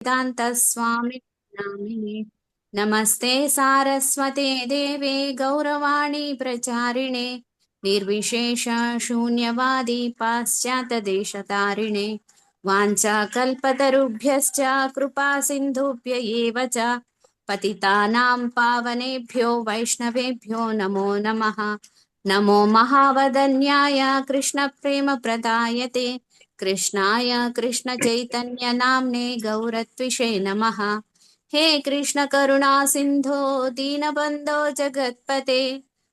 वेदान्तस्वामि नामिने नमस्ते सारस्वते देवे गौरवाणी प्रचारिणे निर्विशेष शून्यवादी पाश्चात्यदेशतारिणे वाञ्छाकल्पतरुभ्यश्च कृपा सिन्धुभ्य एव च पतितानां पावनेभ्यो वैष्णवेभ्यो नमो नमः। नमो महावदन्याय कृष्णप्रेमप्रदायते कृष्णाय कृष्णचैतन्य नाम्ने गौरत्विषे नमः। हे कृष्ण करुणा सिन्धो दीनबन्धो जगत्पते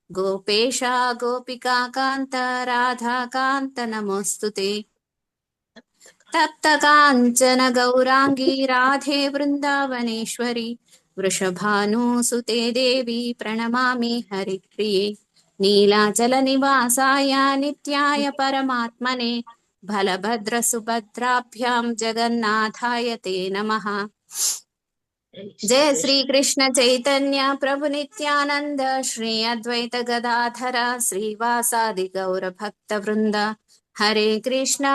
गोपेश गोपिका कान्त राधा कान्त नमोऽस्तुते। तप्त काञ्चन गौरांगी राधे वृन्दावनेश्वरी वृषभानुसुते देवी प्रणमामि हरिप्रिये। नीलाचलनिवासाय नित्याय परमात्मने बलभद्रसुभद्राभ्यां जगन्नाथाय ते नमः। जय श्री कृष्ण चैतन्य प्रभु नित्यानंद श्री अद्वैत गदाधर श्रीवासादि गौर भक्त वृंद हरे कृष्णा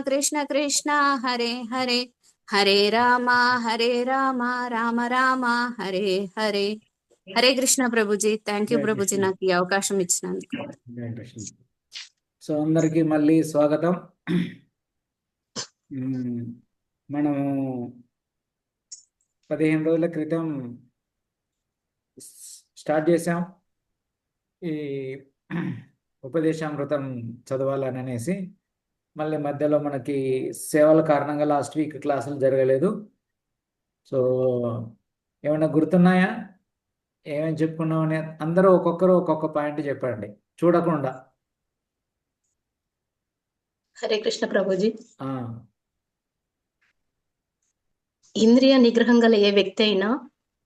कृष्ण कृष्णा हरे हरे हरे राम राम राम हरे हरे। హరే కృష్ణ ప్రభుజీ, థ్యాంక్ యూ జై ప్రభుజీ కృష్ణ. నాకు ఈ అవకాశం ఇచ్చినందుకు. జై కృష్ణ. సో అందరికీ మళ్ళీ స్వాగతం. మనము 15 రోజుల క్రితం స్టార్ట్ చేసాం ఈ ఉపదేశామృతం చదవాలని అనేసి. మళ్ళీ మధ్యలో మనకి సేవల కారణంగా లాస్ట్ వీక్ క్లాసులు జరగలేదు. సో ఏమైనా గుర్తున్నాయా? ఏమేమి చెప్పుకున్నాం అని అందరూ ఒక్కొక్కరు ఒక్కొక్క పాయింట్ చెప్పండి చూడకుండా. హరే కృష్ణ ప్రభుజీ. ఆ, ఇంద్రియ నిగ్రహం గల ఏ వ్యక్తి అయినా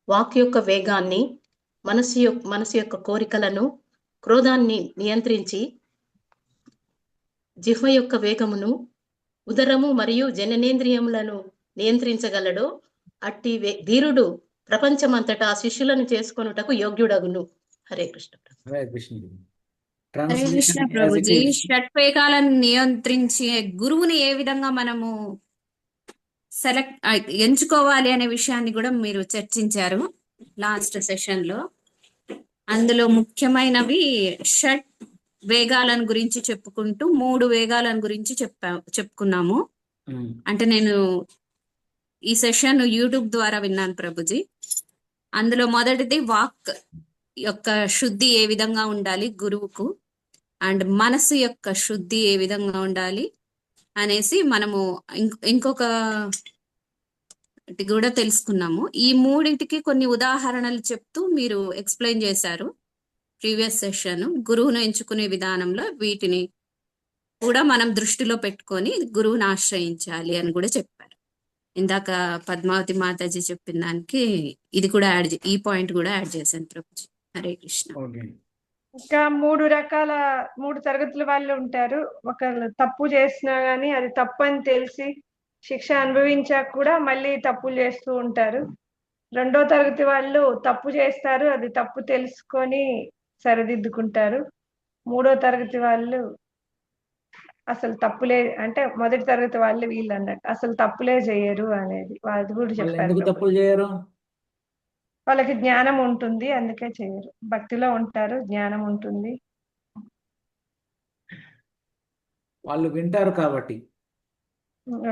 వాక్ యొక్క వేగాన్ని, మనసు యొక్క కోరికలను, క్రోధాన్ని నియంత్రించి జిహ్వ యొక్క వేగమును, ఉదరము మరియు జననేంద్రియములను నియంత్రించగలడు. అట్టి ధీరుడు ప్రపంచమంతటా శిష్యులను చేసుకొనుటకు యోగ్యుడగును. హరే కృష్ణ. హరే కృష్ణ. హరే కృష్ణ ట్రాన్స్లేషన్ ప్రభుజీ, షట్వేగాలను నియంత్రించే గురువుని ఏ విధంగా మనము ఎంచుకోవాలి అనే విషయాన్ని కూడా మీరు చర్చించారు లాస్ట్ సెషన్ లో. అందులో ముఖ్యమైనవి షట్ వేగాలను గురించి చెప్పుకుంటూ 3 వేగాలను గురించి చెప్పుకున్నాము. అంటే నేను ఈ సెషన్ యూట్యూబ్ ద్వారా విన్నాను ప్రభుజీ. అందులో మొదటిది వాక్ యొక్క శుద్ధి ఏ విధంగా ఉండాలి గురువుకు, అండ్ మనసు యొక్క శుద్ధి ఏ విధంగా ఉండాలి అనేసి మనము ఇంకొక కూడా తెలుసుకున్నాము. ఈ మూడింటికి కొన్ని ఉదాహరణలు చెప్తూ మీరు ఎక్స్ప్లెయిన్ చేశారు ప్రీవియస్ సెషన్. గురువును ఎంచుకునే విధానంలో వీటిని కూడా మనం దృష్టిలో పెట్టుకొని గురువుని ఆశ్రయించాలి అని కూడా చెప్పారు. ఇందాక పద్మావతి మాతాజీ చెప్పిన దానికి ఇది కూడా ఈ పాయింట్ కూడా యాడ్ చేశాను ప్రభుజీ. హరే కృష్ణ. ఇంకా 3 తరగతుల వాళ్ళు ఉంటారు. ఒకళ్ళు తప్పు చేసినా గానీ అది తప్పు అని తెలిసి శిక్ష అనుభవించాక కూడా మళ్ళీ తప్పులు చేస్తూ ఉంటారు. 2వ తరగతి వాళ్ళు తప్పు చేస్తారు, అది తప్పు తెలుసుకొని సరిదిద్దుకుంటారు. 3వ తరగతి వాళ్ళు అసలు తప్పులే, అంటే 1వ తరగతి వాళ్ళు వీళ్ళు అన్నట్టు అసలు తప్పులే చేయరు అనేది వాళ్ళు కూడా చెప్పారు. తప్పులు చేయరు, వాళ్ళకి జ్ఞానం ఉంటుంది అందుకే చేయరు. భక్తిలో ఉంటారు, జ్ఞానం ఉంటుంది. వాళ్ళు వింటారు కాబట్టి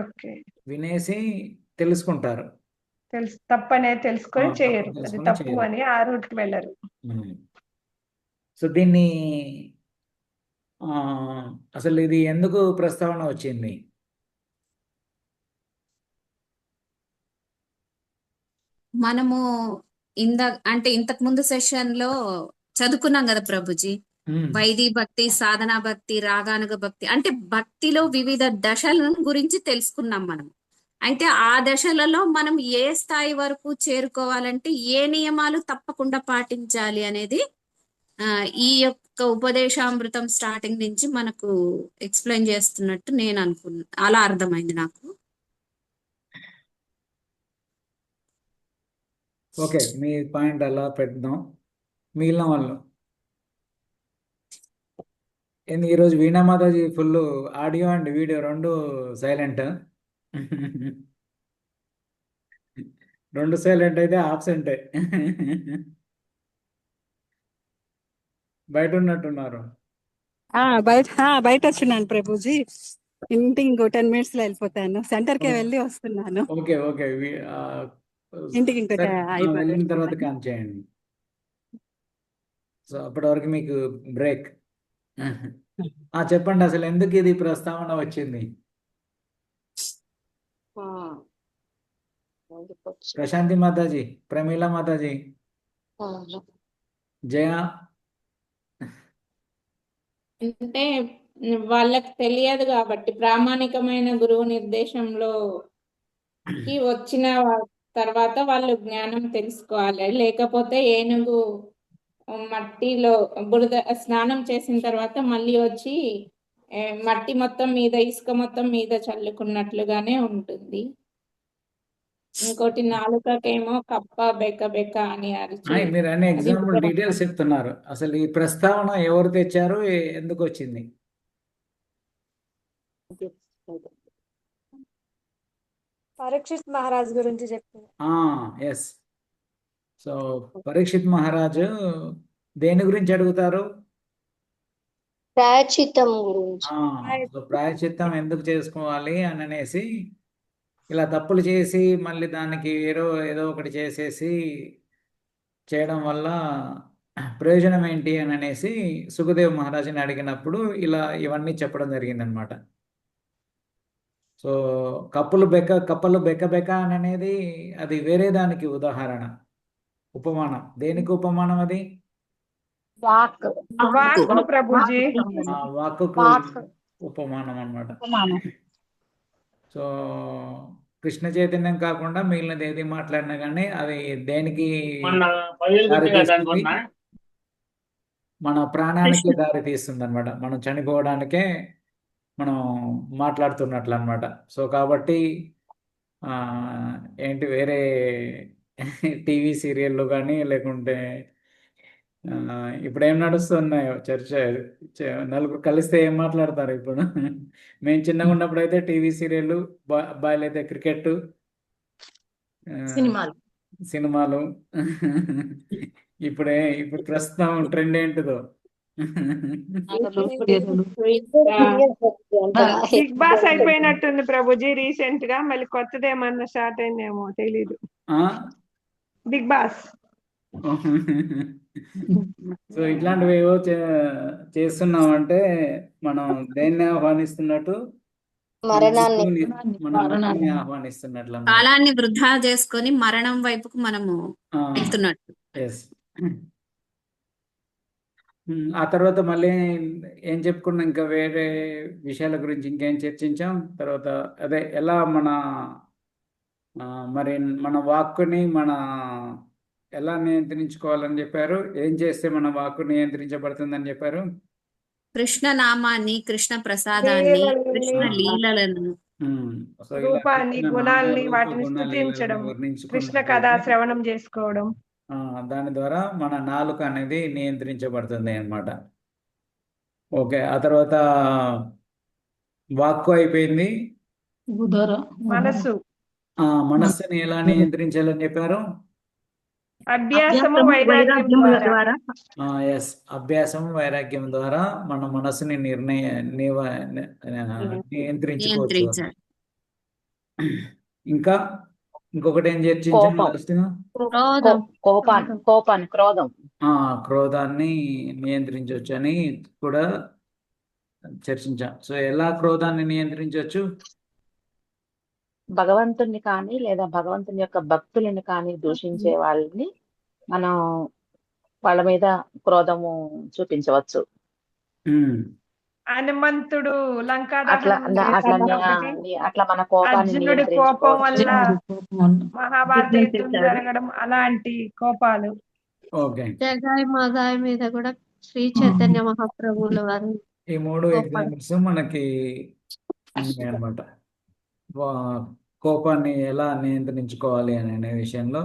ఓకే, వినేసి తెలుసుకుంటారు. తప్పు అనేది తెలుసుకొని చేయరు, అది తప్పు అని ఆ రూట్కి వెళ్ళరు. సో దీన్ని అసలు ఇది ఎందుకు ప్రస్తావన వచ్చింది? మనము ఇంతకు ముందు సెషన్ లో చదువుకున్నాం కదా ప్రభుజీ, వైదిక భక్తి, సాధనా భక్తి, రాగానుగ భక్తి, అంటే భక్తిలో వివిధ దశల గురించి తెలుసుకున్నాం మనం. అయితే ఆ దశలలో మనం ఏ స్థాయి వరకు చేరుకోవాలంటే ఏ నియమాలు తప్పకుండా పాటించాలి అనేది ఈ యొక్క ఉపదేశామృతం స్టార్టింగ్ నుంచి మనకు ఎక్స్ప్లెయిన్ చేస్తున్నట్టు నేను అనుకున్నా, అలా అర్థమైంది నాకు. ఓకే, మీ పాయింట్ అలా పెడదాం. మిగిలిన వాళ్ళు ఈరోజు Veena Mataji full audio and video 2 silent. రెండు సైలెంట్ అయితే ఆబ్సెంటే. బయట ఉన్నట్టున్నారు. బయట వచ్చినాను ప్రభుజీ. ఇంటికి ఇంకో 10 minutes లో వెళ్ళిపోతాను. సెంటర్కే వెళ్ళి వస్తున్నాను. ఓకే ఓకే ఇంటికి ఇంకో సరే, వెళ్ళిన తర్వాత అయిపోతుంది. కాల్ చేయండి. సో అప్పటి వరకు మీకు బ్రేక్. చెప్పండి, అసలు ఎందుకు ఇది ప్రస్తావన వచ్చింది? ప్రశాంతి మాతాజీ, ప్రమీల మాతాజీ, జయ. అంటే వాళ్ళకి తెలియదు కాబట్టి ప్రామాణికమైన గురువు నిర్దేశంలో వచ్చిన తర్వాత వాళ్ళు జ్ఞానం తెలుసుకోవాలి. లేకపోతే ఏనుగు మట్టిలో బురద స్నానం చేసిన తర్వాత మళ్ళీ వచ్చి మట్టి మొత్తం మీద ఇసుక మొత్తం మీద చల్లుకున్నట్లుగానే ఉంటుంది. ఇంకోటి నాలుకకేమో కప్ప బెక్క బెక్క అని అరిచి మీరు అన్ని అది ఎగ్జాంపుల్ డీటెయిల్స్ చెప్తున్నారు. అసలు ఈ ప్రస్తావన ఎవరు తెచ్చారు, ఎందుకు వచ్చింది? పరీక్షిత్ మహారాజ్ గురించి చెప్పింది. ఎస్. సో పరీక్షిత్ మహారాజు దేని గురించి అడుగుతారు? ప్రాయశ్చిత్తం గురించి. సో ప్రాయశ్చిత్తం ఎందుకు చేసుకోవాలి అని అనేసి, ఇలా తప్పులు చేసి మళ్ళీ దానికి ఏదో ఒకటి చేసేసి చేయడం వల్ల ప్రయోజనం ఏంటి అని అనేసి సుఖదేవ్ మహారాజుని అడిగినప్పుడు ఇవన్నీ చెప్పడం జరిగిందనమాట. సో కప్పలు బెక్క బెక్క అని అనేది అది వేరే దానికి ఉదాహరణ, ఉపమానం. దేనికి ఉపమానం అది? వాక్ వాక్కు ప్రభుజీ. వాక్కుకు ఉపమానం అన్నమాట. సో కృష్ణ చైతన్యం కాకుండా మిగిలినది ఏది మాట్లాడినా కానీ అది దేనికి దారితీస్తుంది? మన ప్రాణానికి దారి తీస్తుంది అనమాట. మనం చనిపోవడానికే మనం మాట్లాడుతున్నట్లు అనమాట. సో కాబట్టి ఏంటి వేరే టీవీ సీరియళ్ళు కానీ లేకుంటే ఇప్పుడు ఏం నడుస్తున్నాయో చర్చ, నలుగురు కలిస్తే ఏం మాట్లాడతారు ఇప్పుడు? మేము చిన్నగా ఉన్నప్పుడు అయితే టీవీ సీరియళ్ళు, అబ్బాయిలు అయితే క్రికెట్, సినిమాలు. ఇప్పుడు ప్రస్తుతం ట్రెండ్ ఏంటిదో. బిగ్ బాస్ అయిపోయినట్టుంది ప్రభుజీ రీసెంట్ గా. మళ్ళీ కొత్తది ఏమన్నా స్టార్ట్ అయిందేమో తెలీదు. Big boss. సో ఇట్లాంటివి ఏవో చేస్తున్నామంటే మనం దేన్ని ఆహ్వానిస్తున్నట్టు? మరణాన్ని ఆహ్వానిస్తున్నట్లు. కాలాన్ని వృధా చేసుకొని మరణం వైపుకు మనము వెళ్తున్నట్టు. ఎస్. ఆ తర్వాత మళ్ళీ ఏం చెప్పుకున్నాం? ఇంకా వేరే విషయాల గురించి ఇంకేం చర్చించాం? తర్వాత అదే ఎలా మరి మన వాక్కుని ఎలా నియంత్రించుకోవాలని చెప్పారు? ఏం చేస్తే మన వాక్కు నియంత్రించబడుతుందని చెప్పారు? కృష్ణ నామాన్ని, కృష్ణ ప్రసాదాన్ని, కృష్ణ లీలలను, రూపాన్ని, గుణాలని, వాటిని స్తుతించడం, కృష్ణ కథా శ్రవణం చేసుకోవడం. దాని ద్వారా మన నాలుక అనేది నియంత్రించబడుతుంది అన్నమాట. ఓకే. ఆ తర్వాత వాక్కు అయిపోయింది. మనస్సుని ఎలా నియంత్రించాలని చెప్పారు? అభ్యాసము వైరాగ్యం ద్వారా. ఎస్, అభ్యాసం వైరాగ్యం ద్వారా మన మనసుని నియంత్రించుకోవచ్చు. ఇంకా ఇంకొకటి ఏం చర్చించాం? క్రోధాన్ని నియంత్రించవచ్చు అని కూడా చర్చించాం. సో ఎలా క్రోధాన్ని నియంత్రించవచ్చు? భగవంతుని కానీ లేదా భగవంతుని యొక్క భక్తులను కానీ దూషించే వాళ్ళని మనం వాళ్ళ మీద క్రోధము చూపించవచ్చు. హనుమంతుడు లంకా అట్లా మన కోపాన్ని కోపం వల్ల మహాభారత యుద్ధం జరగడం, అలాంటి కోపాలు. జగాయి మాగాయి మీద కూడా శ్రీ చైతన్య మహాప్రభువుల వారు ఈ 3 ఎగ్జాంపుల్స్ మనకి అన్నమాట. కోపాన్ని ఎలా నియంత్రించుకోవాలి అనే విషయంలో,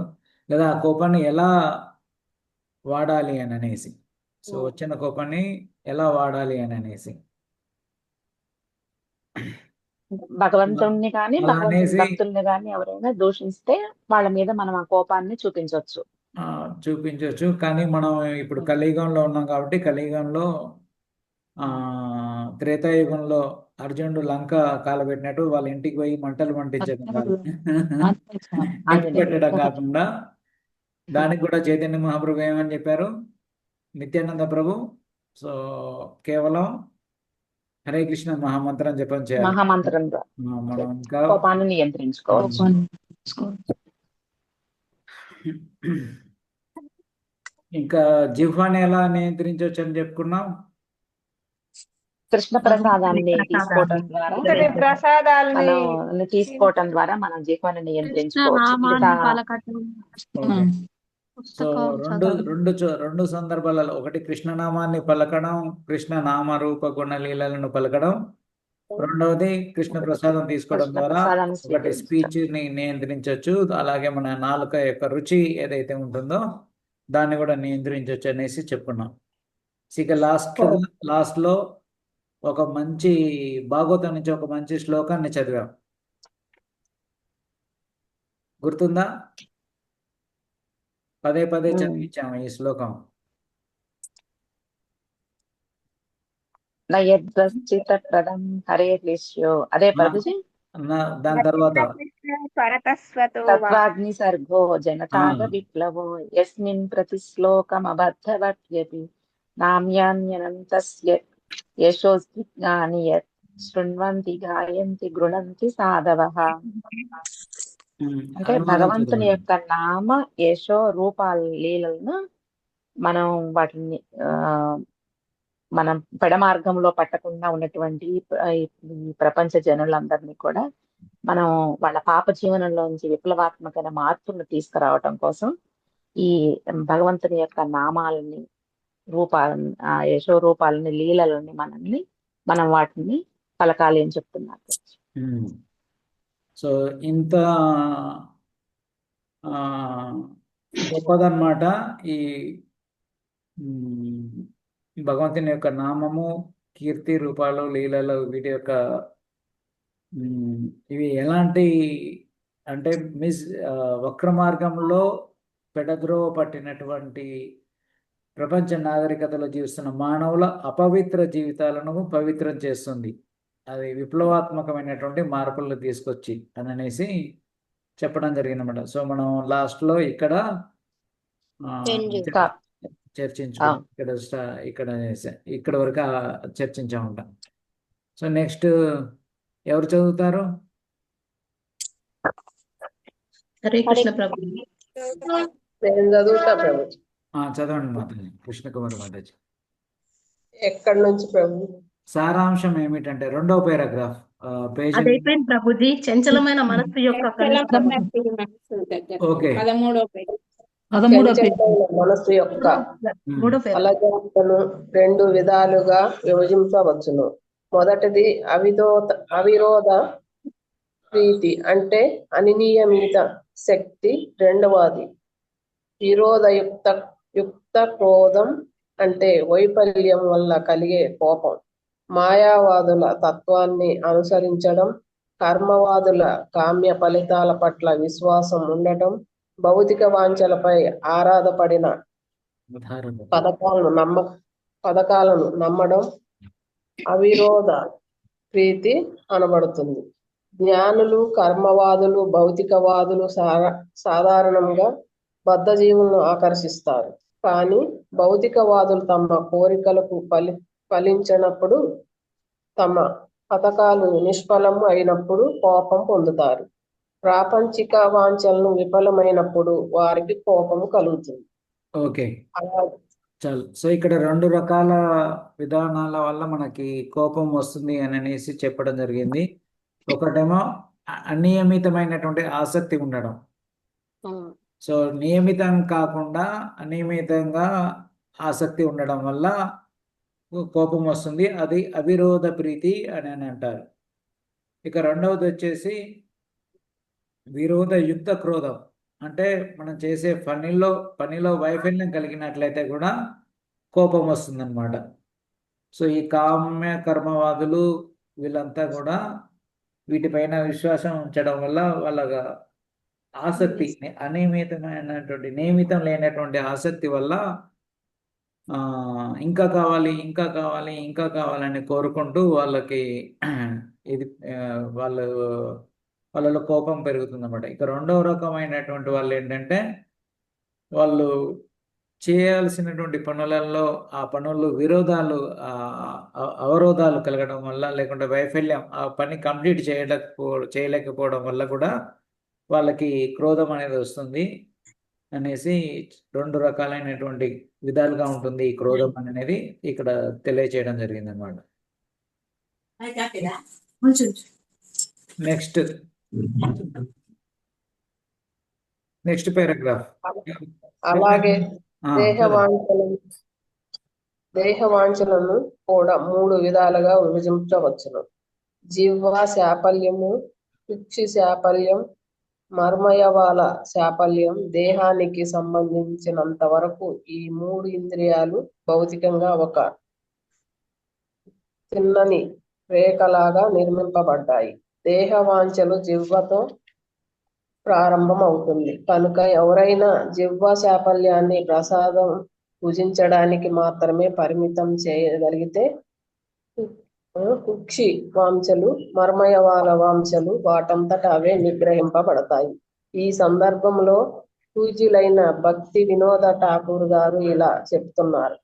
లేదా ఆ కోపాన్ని ఎలా వాడాలి అని అనేసి. సో వచ్చిన కోపాన్ని ఎలా వాడాలి అని అనేసి. భగవంతుణ్ణి కానీ అలా భగవంతుని అనేసి భక్తుల్ని కానీ ఎవరైనా దూషిస్తే వాళ్ళ మీద మనం ఆ కోపాన్ని చూపించవచ్చు. చూపించవచ్చు. కానీ మనం ఇప్పుడు కలియుగంలో ఉన్నాం కాబట్టి కలియుగంలో త్రేతాయుగంలో అర్జునుడు లంక కాలబెట్టినట్టు వాళ్ళ ఇంటికి పోయి మంటలు మంటించడం కాదు, నిప్పు పెట్టడం కాకుండా దానికి కూడా చైతన్య మహాప్రభు ఏమని చెప్పారు, నిత్యానంద ప్రభు. సో కేవలం హరే కృష్ణ మహామంత్రం జపం చేయాలి. మహామంత్రం ద్వారా మనం ఇంకా కోపాన్ని నియంత్రించుకోవచ్చు. ఇంకా జిహ్వాని ఎలా నియంత్రించవచ్చు అని చెప్పుకున్నాం. కృష్ణ ప్రసాదాన్ని తీసుకోవటం ద్వారా ఇతని ప్రసాదాలని మనం తీసుకోవటం ద్వారా మనం జీవాన్ని నియంత్రించుకోవచ్చు. నామాన్ని మిగతా పలకటం, ఓకే. సో పుస్తకం చదవడం. రెండు సందర్భాలలో, ఒకటి కృష్ణనామాన్ని పలకడం, కృష్ణ నామ రూప గుణ లీలలను పలకడం. రెండవది కృష్ణ ప్రసాదం తీసుకోవడం కృష్ణ ద్వారా ప్రసాదాన్ని ఒకటి స్వీకరించడం. స్పీచ్ ని నియంత్రించవచ్చు, అలాగే మన నాలుక యొక్క రుచి ఏదైతే ఉంటుందో దాన్ని కూడా నియంత్రించవచ్చు అనేసి చెప్పుకున్నాం. ఇక లాస్ట్ లో ఒక మంచి భాగవతం నుంచి ఒక మంచి శ్లోకాన్ని చదివాం, గుర్తుందా? పదే పదే చదివించాము ఈ శ్లోకం. ప్రదం హరే క్లిశ్యో, అదే ప్రభుజీ. దాని తర్వాత తత్వాగ్ని సర్గో జనతాగ విప్లవో యస్మిన్ ప్రతి శ్లోకమబద్ధవత్యపి నామ్యాన్యనంతస్య యశోజ్ఞాని యత్ శృణ్వంతి గాయంతి గృణంతి సాధవః. అంటే భగవంతుని యొక్క నామ యశో రూపాల లీలలను మనం వాటిని మనం పెడమార్గంలో పట్టకుండా ఉన్నటువంటి ఈ ప్రపంచ జనులందరినీ కూడా మనం వాళ్ళ పాప జీవనంలోంచి విప్లవాత్మకమైన మార్పులను తీసుకురావటం కోసం ఈ భగవంతుని యొక్క నామాలని, రూపాలని, ఆ యశో రూపాలని, లీలలని మనం వాటిని పలకాలి అని చెప్తున్నారు. సో ఇంత గొప్పదన్నమాట ఈ భగవంతుని యొక్క నామము, కీర్తి, రూపాలు, లీలలు, వీటి యొక్క ఇవి ఎలాంటి అంటే వక్ర మార్గంలో పెడద్రోవ పట్టినటువంటి ప్రపంచ నాగరికతలో జీవిస్తున్న మానవుల అపవిత్ర జీవితాలను పవిత్రం చేస్తుంది. అది విప్లవాత్మకమైనటువంటి మార్పులను తీసుకొచ్చి అనేసి చెప్పడం జరిగిందన్నమాట. సో మనం లాస్ట్లో ఇక్కడ చర్చించుకుంటాం, ఇక్కడ వరకు చర్చించామంట. సో నెక్స్ట్ ఎవరు చదువుతారు? హరే కృష్ణ ప్రభు. నేను చదువుతా ప్రభు. చదవండి మాతాజీ. కృష్ణకుమార్ మాతాజీ. ఎక్కడి నుంచి ప్రభు? సారాంశం ఏమిటంటే రెండవ పారాగ్రాఫ్ పేజ్. అదైపోయింది ప్రభుజీ. చంచలమైన మనస్సు యొక్క ఓకే, 13వ పేజీ. మనస్సు యొక్క అలజడులను 2 విధాలుగా విభజించవచ్చును. మొదటిది అవిరోధ ప్రీతి అంటే అనియమిత శక్తి. రెండవది విరోధయుక్త క్రోధం అంటే వైఫల్యం వల్ల కలిగే కోపం. మాయావాదుల తత్వాన్ని అనుసరించడం, కర్మవాదుల కామ్య ఫలితాల పట్ల విశ్వాసం ఉండటం, భౌతిక వాంఛలపై ఆరాధపడిన పథకాలను నమ్మడం అవిరోధ ప్రీతి అనబడుతుంది. జ్ఞానులు, కర్మవాదులు, భౌతికవాదులు సాధారణంగా బద్ధజీవులను ఆకర్షిస్తారు. కానీ భౌతికవాదులు తమ కోరికలకు ఫలించినప్పుడు, తమ పథకాలు నిష్ఫలం అయినప్పుడు కోపం పొందుతారు. ప్రాపంచిక వాంఛలను విఫలమైనప్పుడు వారికి కోపము కలుగుతుంది. ఓకే, చాలు. సో ఇక్కడ 2 రకాల విధానాల వల్ల మనకి కోపం వస్తుంది అని అనేసి చెప్పడం జరిగింది. ఒకటేమో అనియమితమైనటువంటి ఆసక్తి ఉండడం. సో నియమితం కాకుండా అనియమితంగా ఆసక్తి ఉండడం వల్ల కోపం వస్తుంది. అది అవిరోధ ప్రీతి అని అంటారు. ఇక రెండవది వచ్చేసి విరోధ యుక్త క్రోధం. అంటే మనం చేసే పనిలో వైఫల్యం కలిగినట్లయితే కూడా కోపం వస్తుందన్నమాట. సో ఈ కామ్య కర్మవాదులు వీళ్ళంతా కూడా వీటిపైన విశ్వాసం ఉంచడం వల్ల వాళ్ళ ఆసక్తి, నియమితం లేనటువంటి ఆసక్తి వల్ల ఇంకా కావాలి, ఇంకా కావాలి, ఇంకా కావాలని కోరుకుంటూ వాళ్ళకి ఇది వాళ్ళలో కోపం పెరుగుతుంది అన్నమాట. ఇక రెండవ రకమైనటువంటి వాళ్ళు ఏంటంటే, వాళ్ళు చేయాల్సినటువంటి పనులలో ఆ పనులు అవరోధాలు కలగడం వల్ల, లేకుంటే వైఫల్యం, ఆ పని కంప్లీట్ చేయలేకపోవడం వల్ల కూడా వాళ్ళకి క్రోధం అనేది వస్తుంది అనేసి రెండు రకాలైనటువంటి విధాలుగా ఉంటుంది ఈ క్రోధం అనేది ఇక్కడ తెలియచేయడం జరిగింది అన్నమాట. Next paragraph. అలాగే దేహవాంఛలను కూడా 3 విధాలుగా విభజించవచ్చును. జిహ్వ శాపల్యము, కుక్షి శాపల్యం, మర్మయవాల శాపల్యం. దేహానికి సంబంధించినంత వరకు ఈ 3 ఇంద్రియాలు భౌతికంగా ఒక తిన్నని రేఖలాగా నిర్మింపబడ్డాయి. దేహవాంఛలు జిహ్వతో ప్రారంభం అవుతుంది కనుక ఎవరైనా జిహ్వ శాపల్యాన్ని ప్రసాదం పూజించడానికి మాత్రమే పరిమితం చేయగలిగితే, కుక్షి వాంఛలు, మర్మయవాల వాంఛలు వాటంతట అవే నిగ్రహింపబడతాయి. ఈ సందర్భంలో పూజ్యులైన భక్తి వినోద ఠాకూర్ గారు ఇలా చెప్తున్నారు: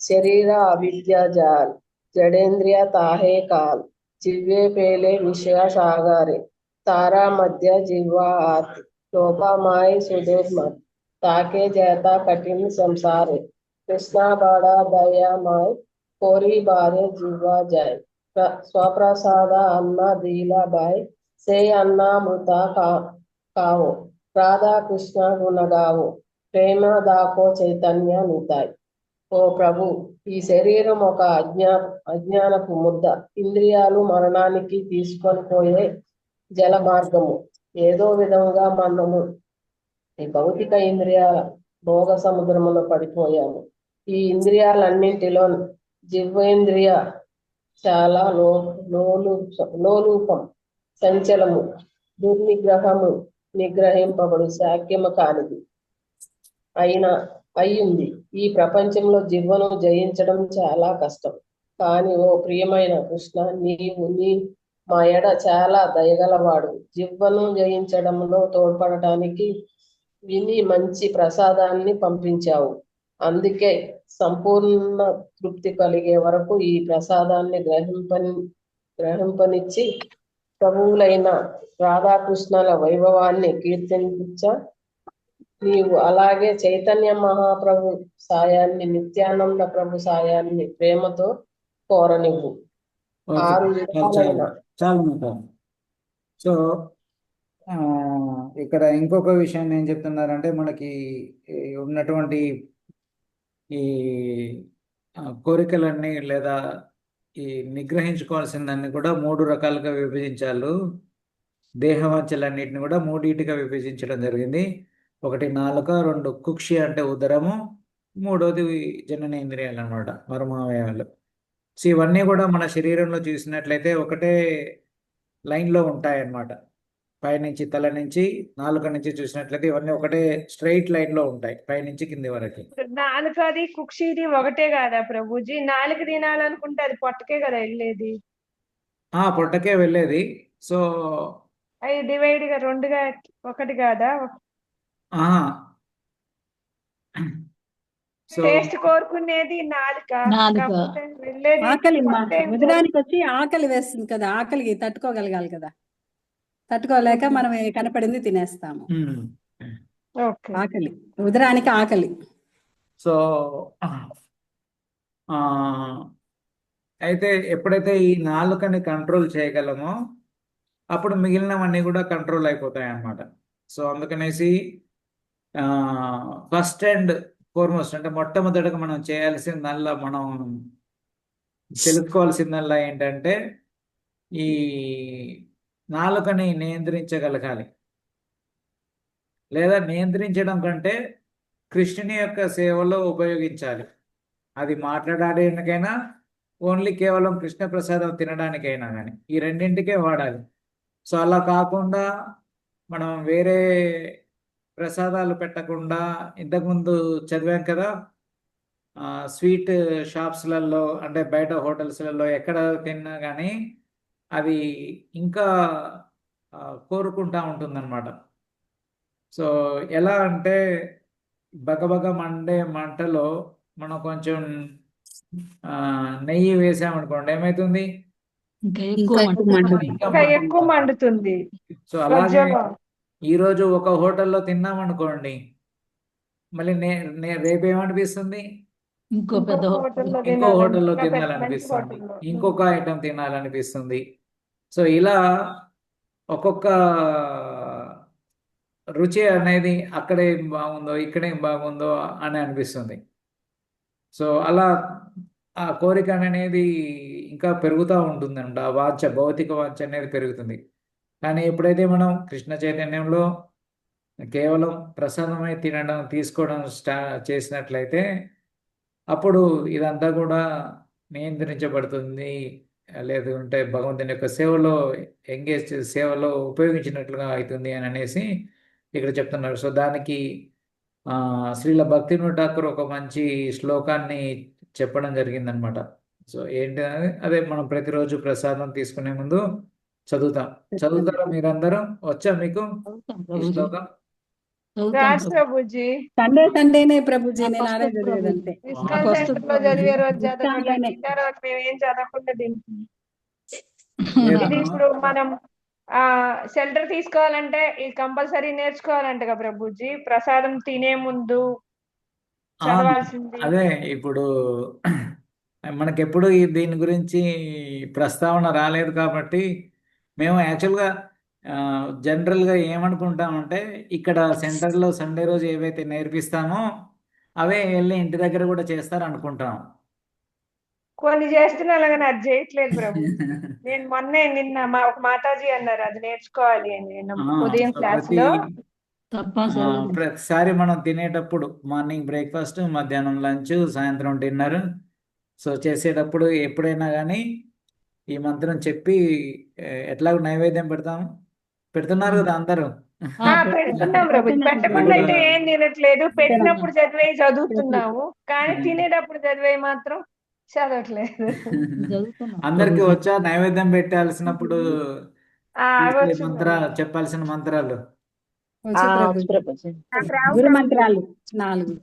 శరీర అవిద్య జాల్, జడేంద్రియ తాహే కాల్, जिव्वे पेले विषय सागरे, तारा मध्य जिह्वा आति, लोपा माय सुदूर मत, ताके जैता कठिन संसारे, कृष्णा बड़ा दया माय, कोरी बारे जिह्वा जाय, स्वप्रसाद अन्ना दीला बाय, से अन्ना मृता कावो, राधा कृष्ण गुण गावो, प्रेम दाको चैतन्य निताय. ఓ ప్రభు, ఈ శరీరం ఒక అజ్ఞానపు ముద్ద, ఇంద్రియాలు మరణానికి తీసుకొని పోయే జల మార్గము. ఏదో విధంగా మనము ఈ భౌతిక ఇంద్రియ భోగ సముద్రములో పడిపోయాము. ఈ ఇంద్రియాలన్నింటిలో జిహ్వేంద్రియ చాలా లోలూపం, సంచలము, దుర్నిగ్రహము, నిగ్రహింపబడు శాక్యము కానిది అయ్యింది. ఈ ప్రపంచంలో జిహ్వను జయించడం చాలా కష్టం. కానీ ఓ ప్రియమైన కృష్ణ, నీవు మా ఎడ చాలా దయగలవాడు. జిహ్వను జయించడంలో తోడ్పడటానికి విని మంచి ప్రసాదాన్ని పంపించావు. అందుకే సంపూర్ణ తృప్తి కలిగే వరకు ఈ ప్రసాదాన్ని గ్రహింపనిచ్చి ప్రభువులైన రాధాకృష్ణుల వైభవాన్ని కీర్తించ నీవు అలాగే చైతన్య మహాప్రభు సాయాన్ని, నిత్యానంద ప్రభు సాయాన్ని ప్రేమతో కోరనివ్వు. 6 విధాలైన సో ఇక్కడ ఇంకొక విషయాన్ని ఏం చెప్తున్నారంటే, మనకి ఉన్నటువంటి ఈ కోరికలన్నీ లేదా ఈ నిగ్రహించుకోవాల్సిందాన్ని కూడా 3 రకాలుగా విభజించారు. దేహవాంఛలన్నిటిని కూడా 3టిగా విభజించడం జరిగింది. 1 నాలుక, 2 కుక్షి అంటే ఉదరము, 3వది జననేంద్రియాలు అన్నమాట, మర్మావయవాలు. సో ఇవన్నీ కూడా మన శరీరంలో చూసినట్లయితే ఒకటే లైన్లో ఉంటాయన్నమాట. పైనుంచి తల నుంచి నాలుక నుంచి చూసినట్లయితే ఇవన్నీ ఒకటే స్ట్రైట్ లైన్లో ఉంటాయి, పైనుంచి కింది వరకు. నాలుకది కుక్షిది ఒకటే కదా ప్రభుజీ? నాలుగు తినాలనుకుంటే అది పొట్టకే కదా వెళ్ళేది? పొట్టకే వెళ్ళేది. సో అది డివైడ్ గా 2గా ఒకటి కాదా? సో టేస్ట్ కోరుకునేది నాలుక, కాకపోతే వెళ్ళేది ఆకలి పొట్టే. ఉదరానికి వచ్చి ఆకలి వేస్తుంది కదా, ఆకలికి తట్టుకోగలగాలి కదా, తట్టుకోలేక మనం కనపడింది తినేస్తాము. ఓకే. ఆకలి, ఉదరానికి ఆకలి. సో అయితే ఎప్పుడైతే ఈ నాలుకని కంట్రోల్ చేయగలమో అప్పుడు మిగిలినవన్నీ కూడా కంట్రోల్ అయిపోతాయి అన్నమాట. సో అందుకనేసి ఫస్ట్ అండ్ ఫార్మోస్ట్ అంటే మొట్టమొదటిగా మనం చేయాల్సిందల్లా, మనం తెలుసుకోవాల్సిందల్లా ఏంటంటే ఈ నాలుకని నియంత్రించగలగాలి. లేదా నియంత్రించడం కంటే కృష్ణుని యొక్క సేవలో ఉపయోగించాలి. అది మాట్లాడడానికైనా, ఓన్లీ కేవలం కృష్ణ ప్రసాదం తినడానికైనా కానీ ఈ రెండింటికే వాడాలి. సో అలా కాకుండా మనం వేరే ప్రసాదాలు పెట్టకుండా ఇంతకుముందు చదివాం కదా, స్వీట్ షాప్స్లలో అంటే బయట హోటల్స్లలో ఎక్కడ తిన్నా కానీ అది ఇంకా కోరుకుంటా ఉంటుందన్నమాట. సో ఎలా అంటే బగబగ మండే మంటలో మనం కొంచెం నెయ్యి వేసామనుకోండి, ఏమవుతుంది? ఇంకా ఎక్కువ మండుతుంది. ఇంకా ఎక్కువ మండుతుంది. సో అలాగే ప్రజ్వలం. ఈరోజు ఒక హోటల్లో తిన్నామనుకోండి, మళ్ళీ రేపు ఏమనిపిస్తుంది? ఇంకో హోటల్లో ఇంకో హోటల్లో ఇంకా మంచి తినాలనిపిస్తుంది, హోటల్లో. ఇంకొక ఐటెం తినాలనిపిస్తుంది. సో ఇలా ఒక్కొక్క రుచి అనేది అక్కడ ఏం బాగుందో ఇక్కడ ఏం బాగుందో అని అనిపిస్తుంది. సో అలా ఆ కోరిక అనేది ఇంకా పెరుగుతూ ఉంటుందంట. ఆ వాంఛ, భౌతిక వాంఛ అనేది పెరుగుతుంది. కానీ ఎప్పుడైతే మనం కృష్ణ చైతన్యంలో కేవలం ప్రసాదమై తినడం తీసుకోవడం చేసినట్లయితే అప్పుడు ఇదంతా కూడా నియంత్రించబడుతుంది. లేదంటే భగవంతుని యొక్క సేవలో ఎంగేజ్ సేవలో ఉపయోగించినట్లుగా అవుతుంది అని అనేసి ఇక్కడ చెప్తున్నారు. సో దానికి శ్రీల భక్తివినోద్ ఠాకూర్ ఒక మంచి శ్లోకాన్ని చెప్పడం జరిగిందనమాట. సో ఏంటి అదే మనం ప్రతిరోజు ప్రసాదం తీసుకునే ముందు చదువుతారా మీరందరూ? వచ్చా మీకు ఈ శ్లోకం? రాజ్ ప్రభుజీ సండేనే ప్రభుజీ, నేను ఆడే చదివేదంతే. ఇస్కాన్ సెంటర్ లో చదివే రోజు చదవండి. మిగతా రోజు మేము ఏం చదవకుండా తింటాం. ఇది ఇప్పుడు మనం షెల్టర్ తీసుకోవాలంటే ఇది కంపల్సరీ నేర్చుకోవాలంట కదా ప్రభుజీ, ప్రసాదం తినే ముందు చదవాల్సింది. అదే ఇప్పుడు మనకెప్పుడు దీని గురించి ప్రస్తావన రాలేదు కాబట్టి మేము యాక్చువల్గా జనరల్గా ఏమనుకుంటామంటే ఇక్కడ సెంటర్లో సండే రోజు ఏవైతే నేర్పిస్తామో అవే వెళ్ళి ఇంటి దగ్గర కూడా చేస్తారు అనుకుంటాం. కొన్ని చేస్తున్నారు కానీ అది చేయట్లేదు ప్రభు. నేను నిన్న ఒక మాతాజీ అన్నారు అది నేర్చుకోవాలి అని ఉదయం క్లాస్ లో. ప్రతిసారి మనం తినేటప్పుడు మార్నింగ్ బ్రేక్ఫాస్ట్, మధ్యాహ్నం లంచ్, సాయంత్రం డిన్నర్, సో చేసేటప్పుడు ఎప్పుడైనా కానీ ఈ మంత్రం చెప్పి ఎట్లాగో నైవేద్యం పెడుతున్నారు కదా అందరూ. పెడుతున్నాం ప్రభు. పెట్టకుండా అయితే ఏం తినట్లేదు. పెట్టినప్పుడు చదివే చదువుతున్నాము, కానీ తినేటప్పుడు చదివే మాత్రం చదవట్లేదు. అందరికి వచ్చా నైవేద్యం పెట్టాల్సినప్పుడు చెప్పాల్సిన మంత్రాలు? గురు మంత్రాలు 4.